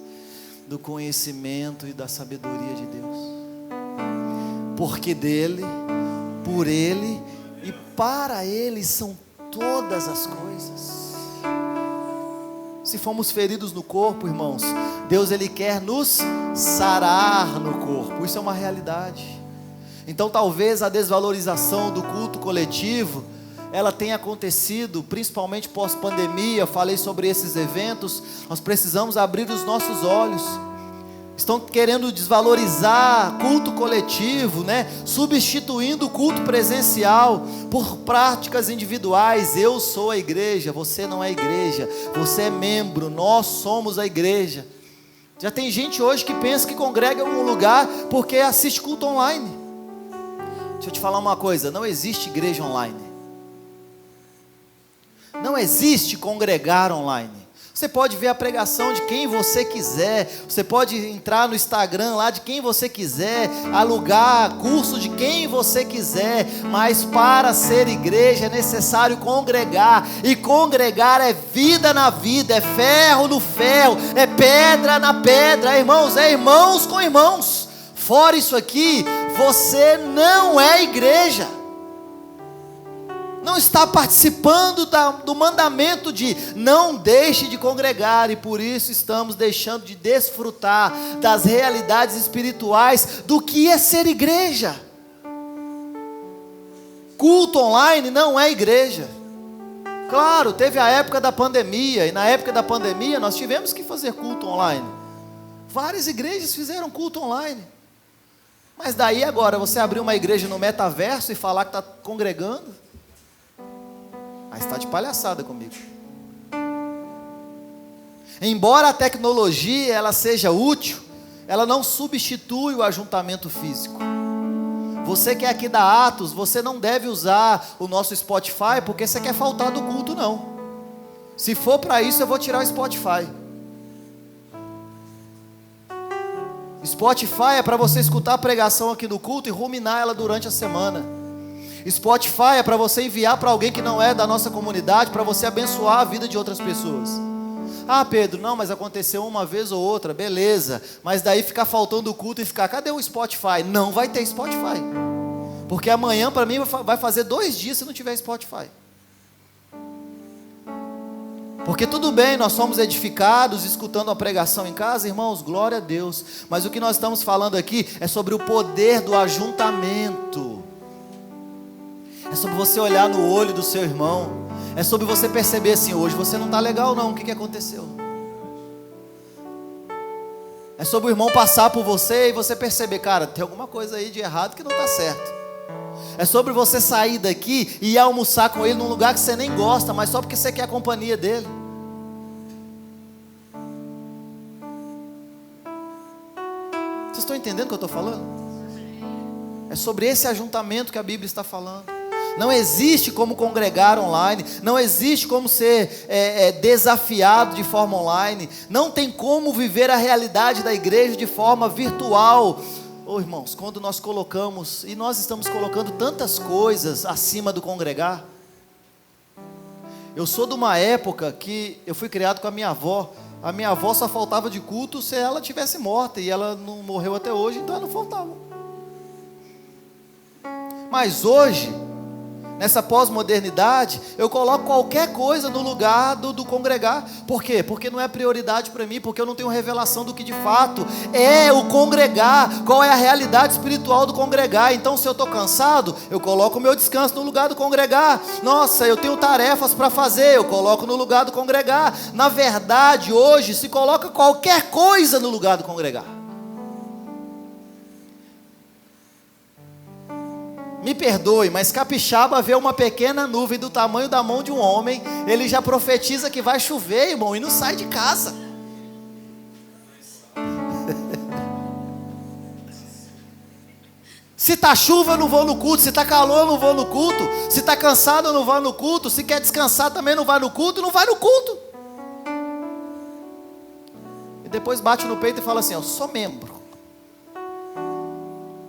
do conhecimento e da sabedoria de Deus. Porque dele, por ele e para ele são todas as coisas. Se fomos feridos no corpo, irmãos, Deus, ele quer nos sarar no corpo. Isso é uma realidade. Então talvez a desvalorização do culto coletivo, ela tenha acontecido, principalmente pós-pandemia. Falei sobre esses eventos. Nós precisamos abrir os nossos olhos. Estão querendo desvalorizar culto coletivo, substituindo o culto presencial por práticas individuais. Eu sou a igreja, você não é igreja, você é membro, nós somos a igreja. Já tem gente hoje que pensa que congrega em algum lugar porque assiste culto online. Deixa eu te falar uma coisa, não existe igreja online. Não existe congregar online. Você pode ver a pregação de quem você quiser, você pode entrar no Instagram lá de quem você quiser, alugar curso de quem você quiser, mas para ser igreja é necessário congregar, e congregar é vida na vida, é ferro no ferro, é pedra na pedra, irmãos, é irmãos com irmãos. Fora isso aqui, você não é igreja. Não está participando do mandamento de não deixe de congregar, e por isso estamos deixando de desfrutar das realidades espirituais do que é ser igreja. Culto online não é igreja. Claro, teve a época da pandemia, e na época da pandemia nós tivemos que fazer culto online. Várias igrejas fizeram culto online. Mas daí agora você abrir uma igreja no metaverso e falar que está congregando, aí está de palhaçada comigo. Embora a tecnologia ela seja útil, ela não substitui o ajuntamento físico. Você que é aqui da Atos, você não deve usar o nosso Spotify porque você quer faltar do culto, não. Se for para isso, eu vou tirar o Spotify. Spotify é para você escutar a pregação aqui no culto e ruminar ela durante a semana. Spotify é para você enviar para alguém que não é da nossa comunidade, para você abençoar a vida de outras pessoas. Ah, Pedro, não, mas aconteceu uma vez ou outra, beleza, mas daí ficar faltando o culto e ficar, cadê o Spotify? Não vai ter Spotify, porque amanhã para mim vai fazer 2 dias se não tiver Spotify. Porque tudo bem, nós somos edificados escutando a pregação em casa, irmãos, glória a Deus, mas o que nós estamos falando aqui é sobre o poder do ajuntamento. É sobre você olhar no olho do seu irmão. É sobre você perceber assim, hoje você não está legal não, o que aconteceu? É sobre o irmão passar por você e você perceber, cara, tem alguma coisa aí de errado que não está certo. É sobre você sair daqui e ir almoçar com ele num lugar que você nem gosta, mas só porque você quer a companhia dele. Vocês estão entendendo o que eu estou falando? É sobre esse ajuntamento que a Bíblia está falando. Não existe como congregar online, não existe como ser desafiado de forma online, não tem como viver a realidade da igreja de forma virtual. Oh, irmãos, quando nós colocamos, e nós estamos colocando tantas coisas acima do congregar. Eu sou de uma época que eu fui criado com a minha avó só faltava de culto se ela tivesse morta, e ela não morreu até hoje, então ela não faltava. Mas hoje, nessa pós-modernidade, eu coloco qualquer coisa no lugar do congregar. Por quê? Porque não é prioridade para mim, porque eu não tenho revelação do que de fato é o congregar, qual é a realidade espiritual do congregar. Então, se eu estou cansado, eu coloco o meu descanso no lugar do congregar. Nossa, eu tenho tarefas para fazer, eu coloco no lugar do congregar. Na verdade, hoje se coloca qualquer coisa no lugar do congregar. Me perdoe, mas capixaba vê uma pequena nuvem do tamanho da mão de um homem, ele já profetiza que vai chover, irmão, e não sai de casa. Se está chuva eu não vou no culto, se está calor eu não vou no culto, se está cansado eu não vou no culto, se quer descansar também não vai no culto, não vai no culto. E depois bate no peito e fala assim, eu sou membro.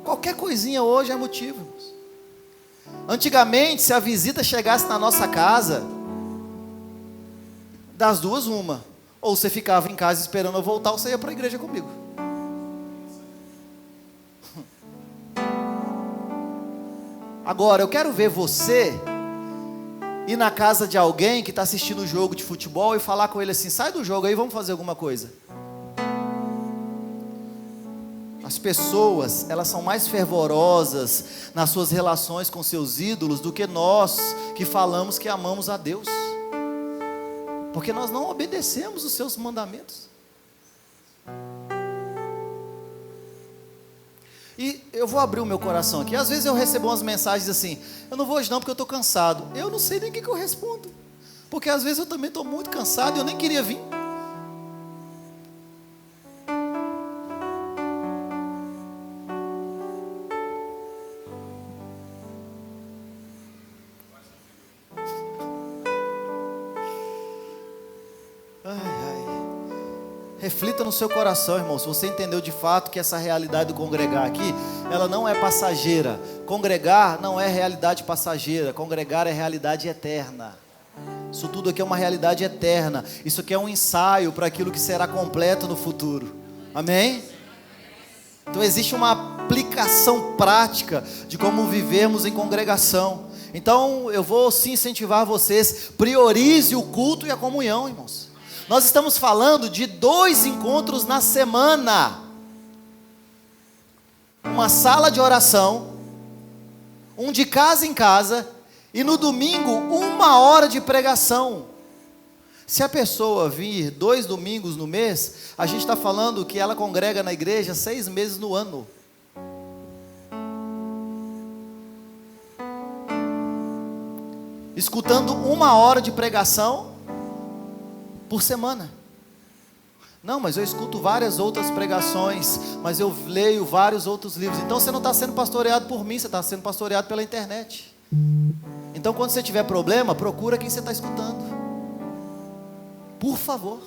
Qualquer coisinha hoje é motivo, irmãos. Antigamente, se a visita chegasse na nossa casa, das duas uma, ou você ficava em casa esperando eu voltar, ou você ia para a igreja comigo. Agora, eu quero ver você ir na casa de alguém que está assistindo o jogo de futebol e falar com ele assim, sai do jogo aí, vamos fazer alguma coisa. As pessoas, elas são mais fervorosas nas suas relações com seus ídolos do que nós que falamos que amamos a Deus, porque nós não obedecemos os seus mandamentos. E eu vou abrir o meu coração aqui. Às vezes eu recebo umas mensagens assim, eu não vou hoje não porque eu estou cansado. Eu não sei nem o que eu respondo, porque às vezes eu também estou muito cansado e eu nem queria vir. Reflita no seu coração, irmão, se você entendeu de fato que essa realidade do congregar aqui, ela não é passageira. Congregar não é realidade passageira, congregar é realidade eterna. Isso tudo aqui é uma realidade eterna. Isso aqui é um ensaio para aquilo que será completo no futuro. Amém? Então existe uma aplicação prática de como vivemos em congregação. Então eu vou sim incentivar vocês, priorize o culto e a comunhão, irmãos. Nós estamos falando de 2 encontros na semana. Uma sala de oração, um de casa em casa, e no domingo 1 hora de pregação. Se a pessoa vir 2 domingos no mês, a gente está falando que ela congrega na igreja 6 meses no ano. Escutando 1 hora de pregação por semana. Não, mas eu escuto várias outras pregações, mas eu leio vários outros livros. Então você não está sendo pastoreado por mim, você está sendo pastoreado pela internet. Então quando você tiver problema, procura quem você está escutando, por favor.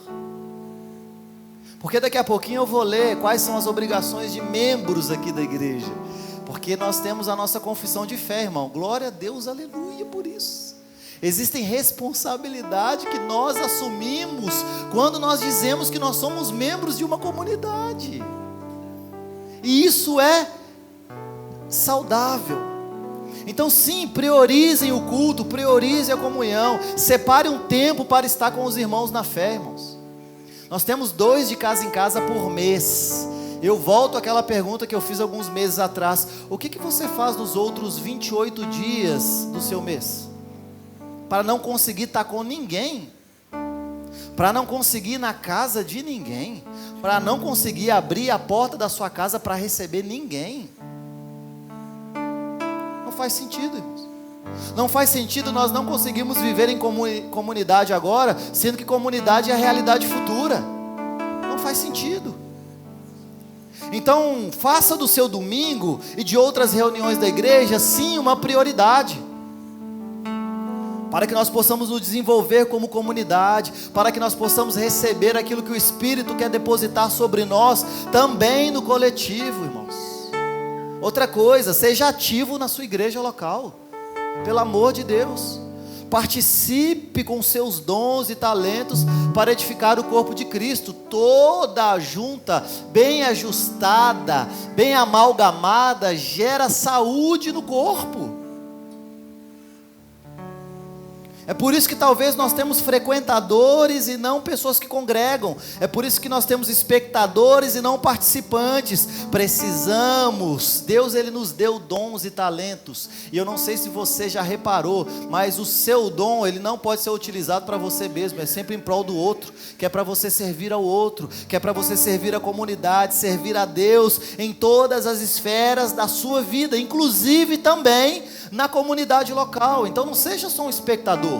Porque daqui a pouquinho eu vou ler quais são as obrigações de membros aqui da igreja. Porque nós temos a nossa confissão de fé, irmão. Glória a Deus, aleluia por isso. Existem responsabilidades que nós assumimos quando nós dizemos que nós somos membros de uma comunidade. E isso é saudável. Então sim, priorizem o culto, priorizem a comunhão. Separe um tempo para estar com os irmãos na fé, irmãos. Nós temos 2 de casa em casa por mês. Eu volto àquela pergunta que eu fiz alguns meses atrás: o que você faz nos outros 28 dias do seu mês? Para não conseguir estar com ninguém, para não conseguir ir na casa de ninguém, para não conseguir abrir a porta da sua casa para receber ninguém. Não faz sentido, irmãos. Não faz sentido nós não conseguirmos viver em comunidade agora, sendo que comunidade é a realidade futura. Não faz sentido. Então, faça do seu domingo e de outras reuniões da igreja, sim, uma prioridade, para que nós possamos nos desenvolver como comunidade, para que nós possamos receber aquilo que o Espírito quer depositar sobre nós, também no coletivo, irmãos. Outra coisa, seja ativo na sua igreja local, pelo amor de Deus. Participe com seus dons e talentos para edificar o corpo de Cristo. Toda a junta, bem ajustada, bem amalgamada, gera saúde no corpo. É por isso que talvez nós temos frequentadores e não pessoas que congregam. É por isso que nós temos espectadores e não participantes. Precisamos. Deus, Ele nos deu dons e talentos. E eu não sei se você já reparou, mas o seu dom, ele não pode ser utilizado para você mesmo. É sempre em prol do outro. Que é para você servir ao outro. Que é para você servir a comunidade, servir a Deus em todas as esferas da sua vida. Inclusive também na comunidade local. Então não seja só um espectador.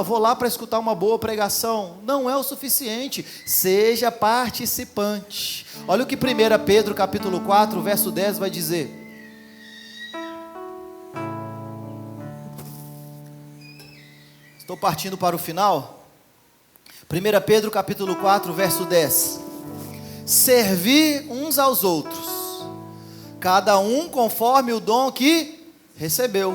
Vou lá para escutar uma boa pregação. Não é o suficiente. Seja participante. Olha o que 1 Pedro capítulo 4 verso 10 vai dizer. Estou partindo para o final. 1 Pedro capítulo 4 verso 10. Servir uns aos outros, cada um conforme o dom que recebeu,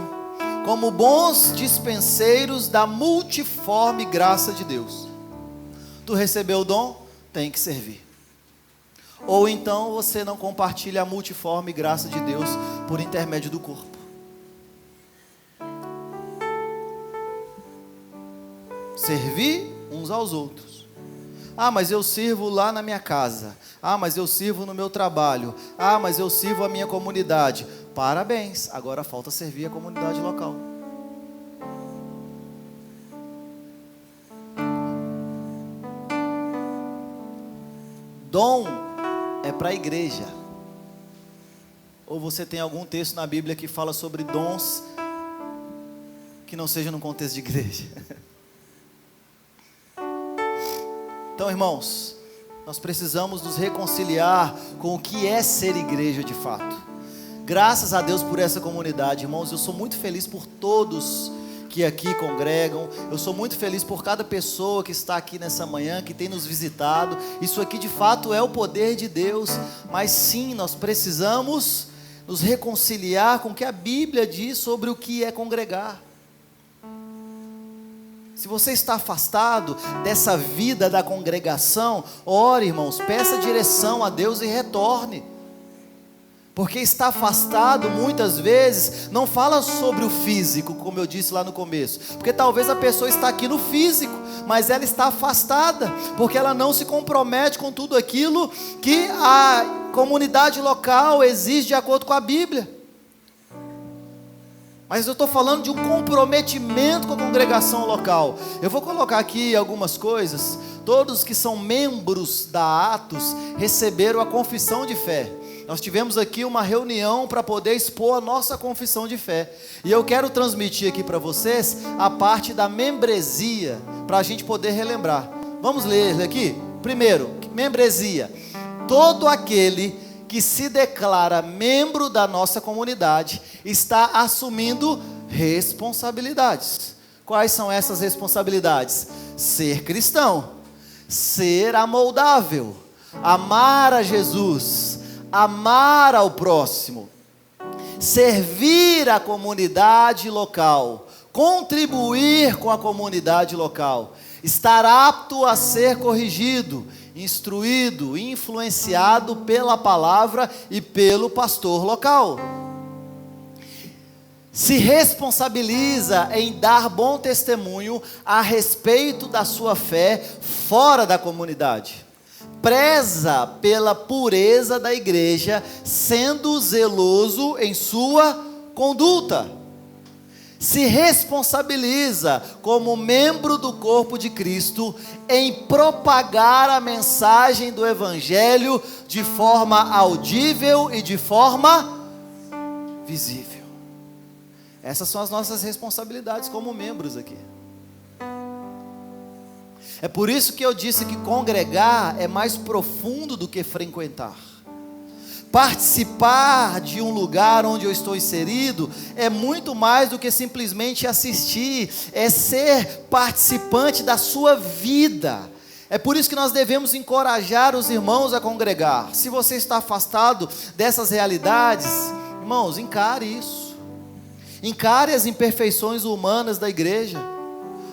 como bons dispenseiros da multiforme graça de Deus. Tu recebeu o dom, tem que servir. Ou então você não compartilha a multiforme graça de Deus por intermédio do corpo. Servir uns aos outros. Mas eu sirvo lá na minha casa. Mas eu sirvo no meu trabalho. Mas eu sirvo a minha comunidade. Parabéns, agora falta servir a comunidade local. Dom é para a igreja. Ou você tem algum texto na Bíblia que fala sobre dons que não seja no contexto de igreja? Então, irmãos, nós precisamos nos reconciliar com o que é ser igreja de fato. Graças a Deus por essa comunidade, irmãos. Eu sou muito feliz por todos que aqui congregam. Eu sou muito feliz por cada pessoa que está aqui nessa manhã, que tem nos visitado. Isso aqui de fato é o poder de Deus. Mas sim, nós precisamos nos reconciliar com o que a Bíblia diz sobre o que é congregar. Se você está afastado dessa vida da congregação, ore, irmãos, peça direção a Deus e retorne. Porque está afastado muitas vezes não fala sobre o físico, como eu disse lá no começo. Porque talvez a pessoa está aqui no físico, mas ela está afastada, porque ela não se compromete com tudo aquilo que a comunidade local exige de acordo com a Bíblia. Mas eu estou falando de um comprometimento com a congregação local. Eu vou colocar aqui algumas coisas. Todos que são membros da Atos receberam a confissão de fé. Nós tivemos aqui uma reunião para poder expor a nossa confissão de fé. E eu quero transmitir aqui para vocês a parte da membresia, para a gente poder relembrar. Vamos ler aqui? Primeiro, membresia. Todo aquele que se declara membro da nossa comunidade está assumindo responsabilidades. Quais são essas responsabilidades? Ser cristão, ser amoldável, amar a Jesus, amar ao próximo, servir a comunidade local, contribuir com a comunidade local, estar apto a ser corrigido, instruído, influenciado pela palavra e pelo pastor local. Se responsabiliza em dar bom testemunho a respeito da sua fé fora da comunidade. preza pela pureza da igreja, sendo zeloso em sua conduta. Se responsabiliza como membro do corpo de Cristo em propagar a mensagem do Evangelho de forma audível e de forma visível. Essas são as nossas responsabilidades como membros aqui. É por isso que eu disse que congregar é mais profundo do que frequentar. Participar de um lugar onde eu estou inserido é muito mais do que simplesmente assistir, é ser participante da sua vida. É por isso que nós devemos encorajar os irmãos a congregar. Se você está afastado dessas realidades, irmãos, encare isso. Encare as imperfeições humanas da igreja.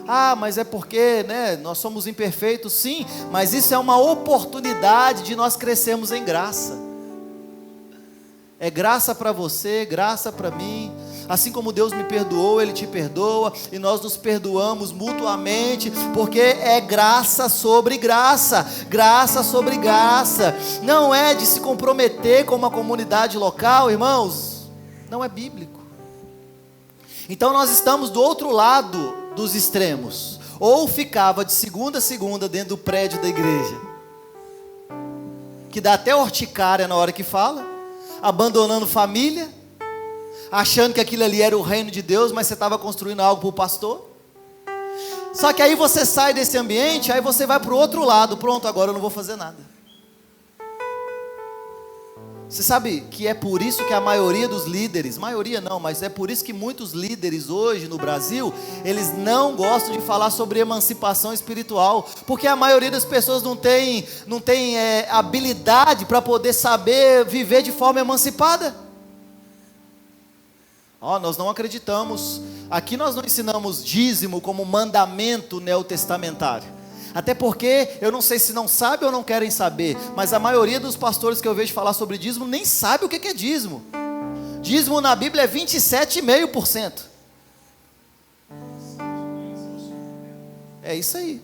Ah, mas é porque, nós somos imperfeitos, sim, mas isso é uma oportunidade de nós crescermos em graça. É graça para você, graça para mim. Assim como Deus me perdoou, Ele te perdoa, e nós nos perdoamos mutuamente, porque é graça sobre graça, graça sobre graça. Não é de se comprometer com uma comunidade local, irmãos, não é bíblico. Então nós estamos do outro lado dos extremos. Ou ficava de segunda a segunda dentro do prédio da igreja, que dá até urticária na hora que fala, abandonando família, achando que aquilo ali era o reino de Deus, mas você estava construindo algo para o pastor. Só que aí você sai desse ambiente, aí você vai para o outro lado, pronto, agora eu não vou fazer nada. Você sabe que é por isso que a maioria dos líderes, maioria não, mas é por isso que muitos líderes hoje no Brasil, eles não gostam de falar sobre emancipação espiritual, porque a maioria das pessoas não tem habilidade para poder saber viver de forma emancipada. Nós não acreditamos, aqui nós não ensinamos dízimo como mandamento neotestamentário. Até porque, eu não sei se não sabem ou não querem saber, mas a maioria dos pastores que eu vejo falar sobre dízimo nem sabe o que é dízimo. Dízimo na Bíblia é 27,5%. É isso aí,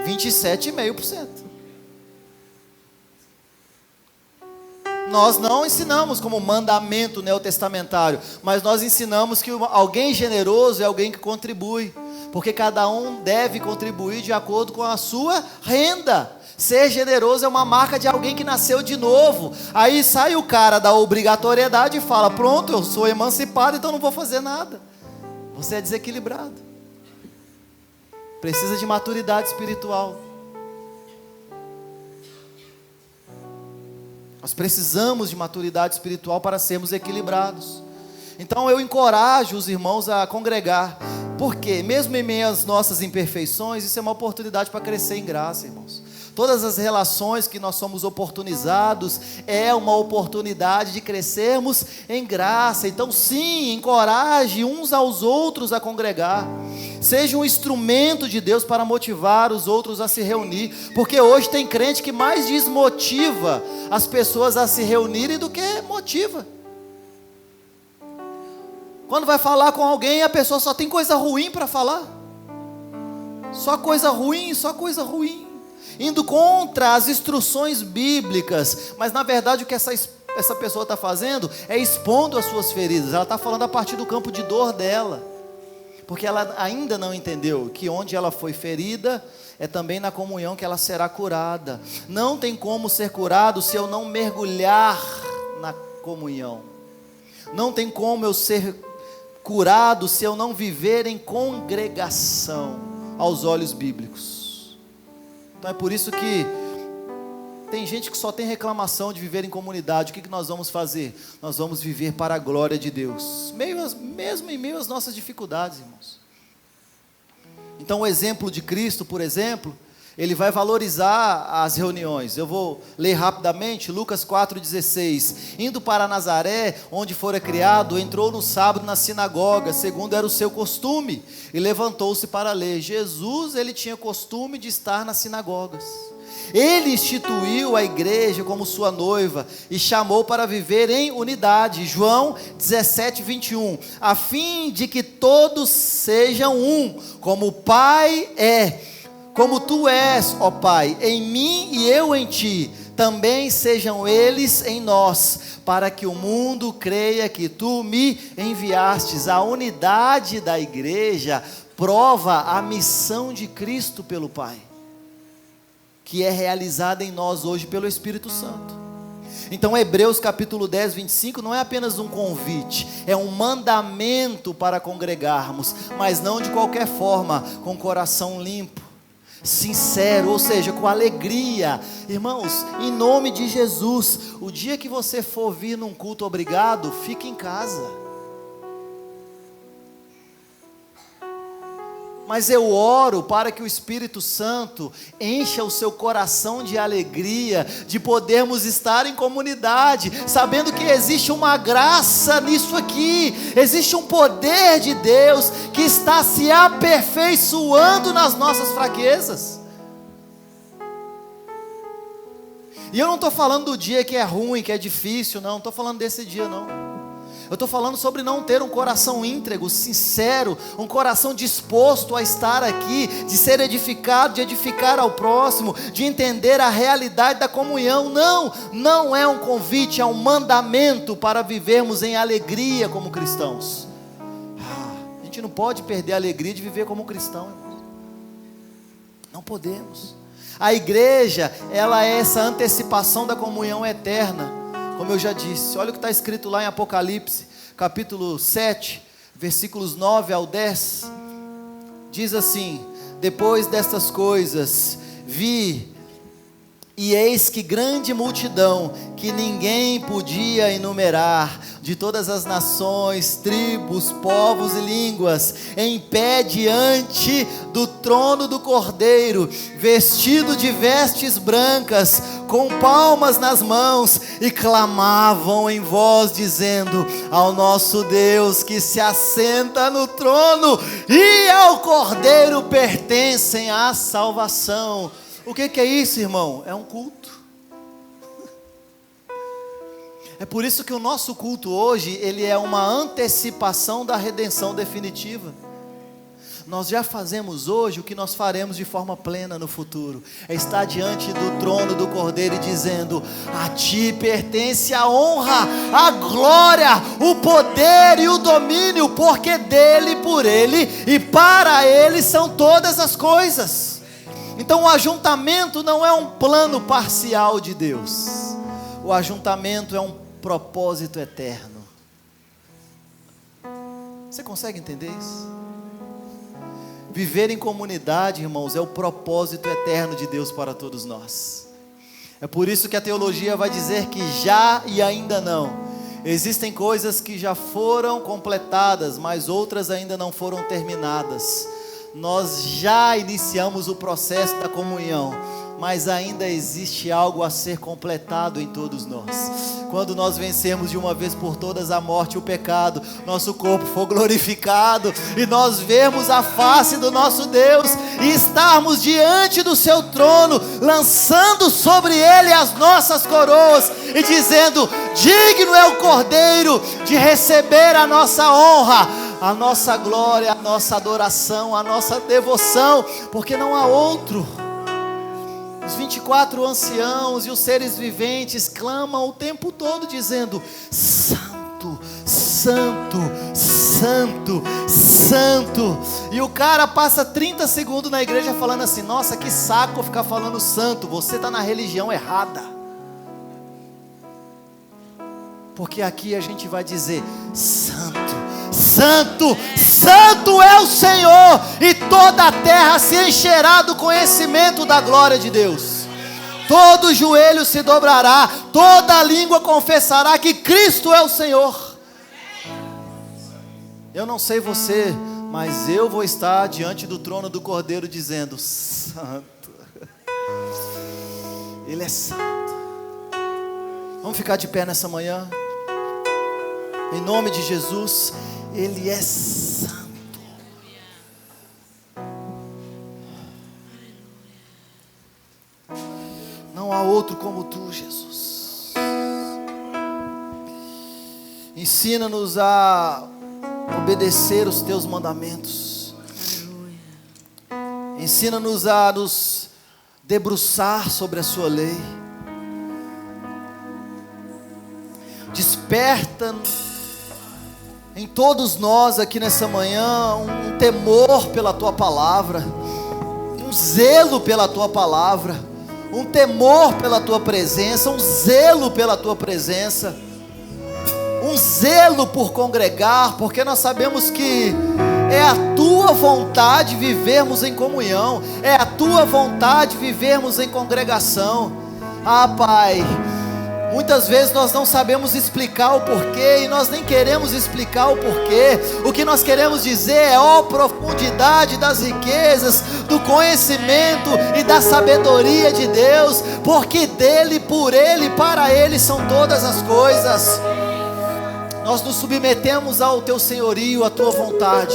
27,5%. Nós não ensinamos como mandamento neotestamentário, mas nós ensinamos que alguém generoso é alguém que contribui. Porque cada um deve contribuir de acordo com a sua renda. Ser generoso é uma marca de alguém que nasceu de novo. Aí sai o cara da obrigatoriedade e fala: pronto, eu sou emancipado, então não vou fazer nada. Você é desequilibrado. Precisa de maturidade espiritual. Nós precisamos de maturidade espiritual para sermos equilibrados. Então eu encorajo os irmãos a congregar, porque mesmo em meio às nossas imperfeições, isso é uma oportunidade para crescer em graça, irmãos. Todas as relações que nós somos oportunizados, é uma oportunidade de crescermos em graça. Então sim, encoraje uns aos outros a congregar. Seja um instrumento de Deus para motivar os outros a se reunir, porque hoje tem crente que mais desmotiva as pessoas a se reunirem do que motiva. Quando vai falar com alguém, a pessoa só tem coisa ruim para falar. Só coisa ruim, só coisa ruim. Indo contra as instruções bíblicas. Mas na verdade o que essa pessoa está fazendo é expondo as suas feridas. Ela está falando a partir do campo de dor dela. Porque ela ainda não entendeu que onde ela foi ferida, é também na comunhão que ela será curada. Não tem como ser curado se eu não mergulhar na comunhão. Não tem como eu ser curado se eu não viver em congregação aos olhos bíblicos. Então é por isso que tem gente que só tem reclamação de viver em comunidade. O que nós vamos fazer? Nós vamos viver para a glória de Deus, mesmo em meio às nossas dificuldades, irmãos. Então o exemplo de Cristo, por exemplo, ele vai valorizar as reuniões. Eu vou ler rapidamente, Lucas 4,16. Indo para Nazaré, onde fora criado, entrou no sábado na sinagoga, segundo era o seu costume, e levantou-se para ler. Jesus, ele tinha costume de estar nas sinagogas. Ele instituiu a igreja como sua noiva e chamou para viver em unidade. João 17:21. A fim de que todos sejam um, como o Pai é Como tu és, ó Pai, em mim e eu em ti, também sejam eles em nós, para que o mundo creia que tu me enviastes. A unidade da igreja prova a missão de Cristo pelo Pai, que é realizada em nós hoje pelo Espírito Santo. Então Hebreus capítulo 10, 25 não é apenas um convite, é um mandamento para congregarmos, mas não de qualquer forma, com coração limpo, sincero, ou seja, com alegria. Irmãos, em nome de Jesus, o dia que você for vir num culto obrigado, fique em casa. Mas eu oro para que o Espírito Santo encha o seu coração de alegria, de podermos estar em comunidade, sabendo que existe uma graça nisso aqui, existe um poder de Deus que está se aperfeiçoando nas nossas fraquezas. E eu não estou falando do dia que é ruim, que é difícil, não estou falando desse dia não. Eu estou falando sobre não ter um coração íntegro, sincero, um coração disposto a estar aqui, de ser edificado, de edificar ao próximo, de entender a realidade da comunhão. Não é um convite, é um mandamento para vivermos em alegria como cristãos. A gente não pode perder a alegria de viver como cristão, irmão. Não podemos. A igreja, ela é essa antecipação da comunhão eterna. Como eu já disse, olha o que está escrito lá em Apocalipse, capítulo 7, versículos 9 ao 10, diz assim: depois destas coisas, vi, e eis que grande multidão, que ninguém podia enumerar, de todas as nações, tribos, povos e línguas, em pé diante do trono do Cordeiro, vestido de vestes brancas, com palmas nas mãos, e clamavam em voz, dizendo: ao nosso Deus que se assenta no trono, e ao Cordeiro pertencem a salvação. O que é isso, irmão? É um culto. É por isso que o nosso culto hoje, ele é uma antecipação da redenção definitiva. Nós já fazemos hoje o que nós faremos de forma plena no futuro, é estar diante do trono do Cordeiro e dizendo: a ti pertence a honra, a glória, o poder e o domínio, porque dele, por ele e para ele são todas as coisas. Então o ajuntamento não é um plano parcial de Deus, o ajuntamento é um propósito eterno. Você consegue entender isso? Viver em comunidade, irmãos, é o propósito eterno de Deus para todos nós. É por isso que a teologia vai dizer que já e ainda não. Existem coisas que já foram completadas, mas outras ainda não foram terminadas. Nós já iniciamos o processo da comunhão, mas ainda existe algo a ser completado em todos nós. Quando nós vencermos de uma vez por todas a morte e o pecado, nosso corpo for glorificado, e nós vermos a face do nosso Deus, e estarmos diante do seu trono, lançando sobre ele as nossas coroas, e dizendo: digno é o Cordeiro de receber a nossa honra, a nossa glória, a nossa adoração, a nossa devoção, porque não há outro. Os 24 anciãos e os seres viventes clamam o tempo todo dizendo: santo, santo, santo, santo. E o cara passa 30 segundos na igreja falando assim: nossa, que saco ficar falando santo, você está na religião errada. Porque aqui a gente vai dizer: santo, santo, santo é o Senhor, e toda a terra se encherá do conhecimento da glória de Deus. Todo joelho se dobrará, toda língua confessará que Cristo é o Senhor. Eu não sei você, mas eu vou estar diante do trono do Cordeiro dizendo: santo, Ele é santo. Vamos ficar de pé nessa manhã? Em nome de Jesus. Ele é santo. Não há outro como tu, Jesus. Ensina-nos a obedecer os teus mandamentos. Ensina-nos a nos debruçar sobre a sua lei. Desperta em todos nós aqui nessa manhã um temor pela tua palavra, um zelo pela tua palavra, um temor pela tua presença, um zelo pela tua presença, um zelo por congregar, porque nós sabemos que é a tua vontade vivermos em comunhão, é a tua vontade vivermos em congregação. Ah, Pai, muitas vezes nós não sabemos explicar o porquê, e nós nem queremos explicar o porquê. O que nós queremos dizer é: ó profundidade das riquezas, do conhecimento e da sabedoria de Deus, porque dele, por ele e para ele são todas as coisas. Nós nos submetemos ao teu senhorio, à tua vontade,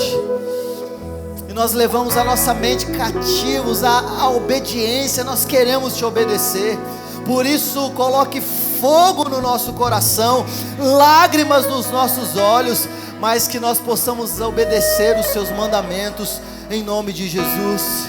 e nós levamos a nossa mente cativos à obediência. Nós queremos te obedecer. Por isso, coloque fogo no nosso coração, lágrimas nos nossos olhos, mas que nós possamos obedecer os seus mandamentos, em nome de Jesus.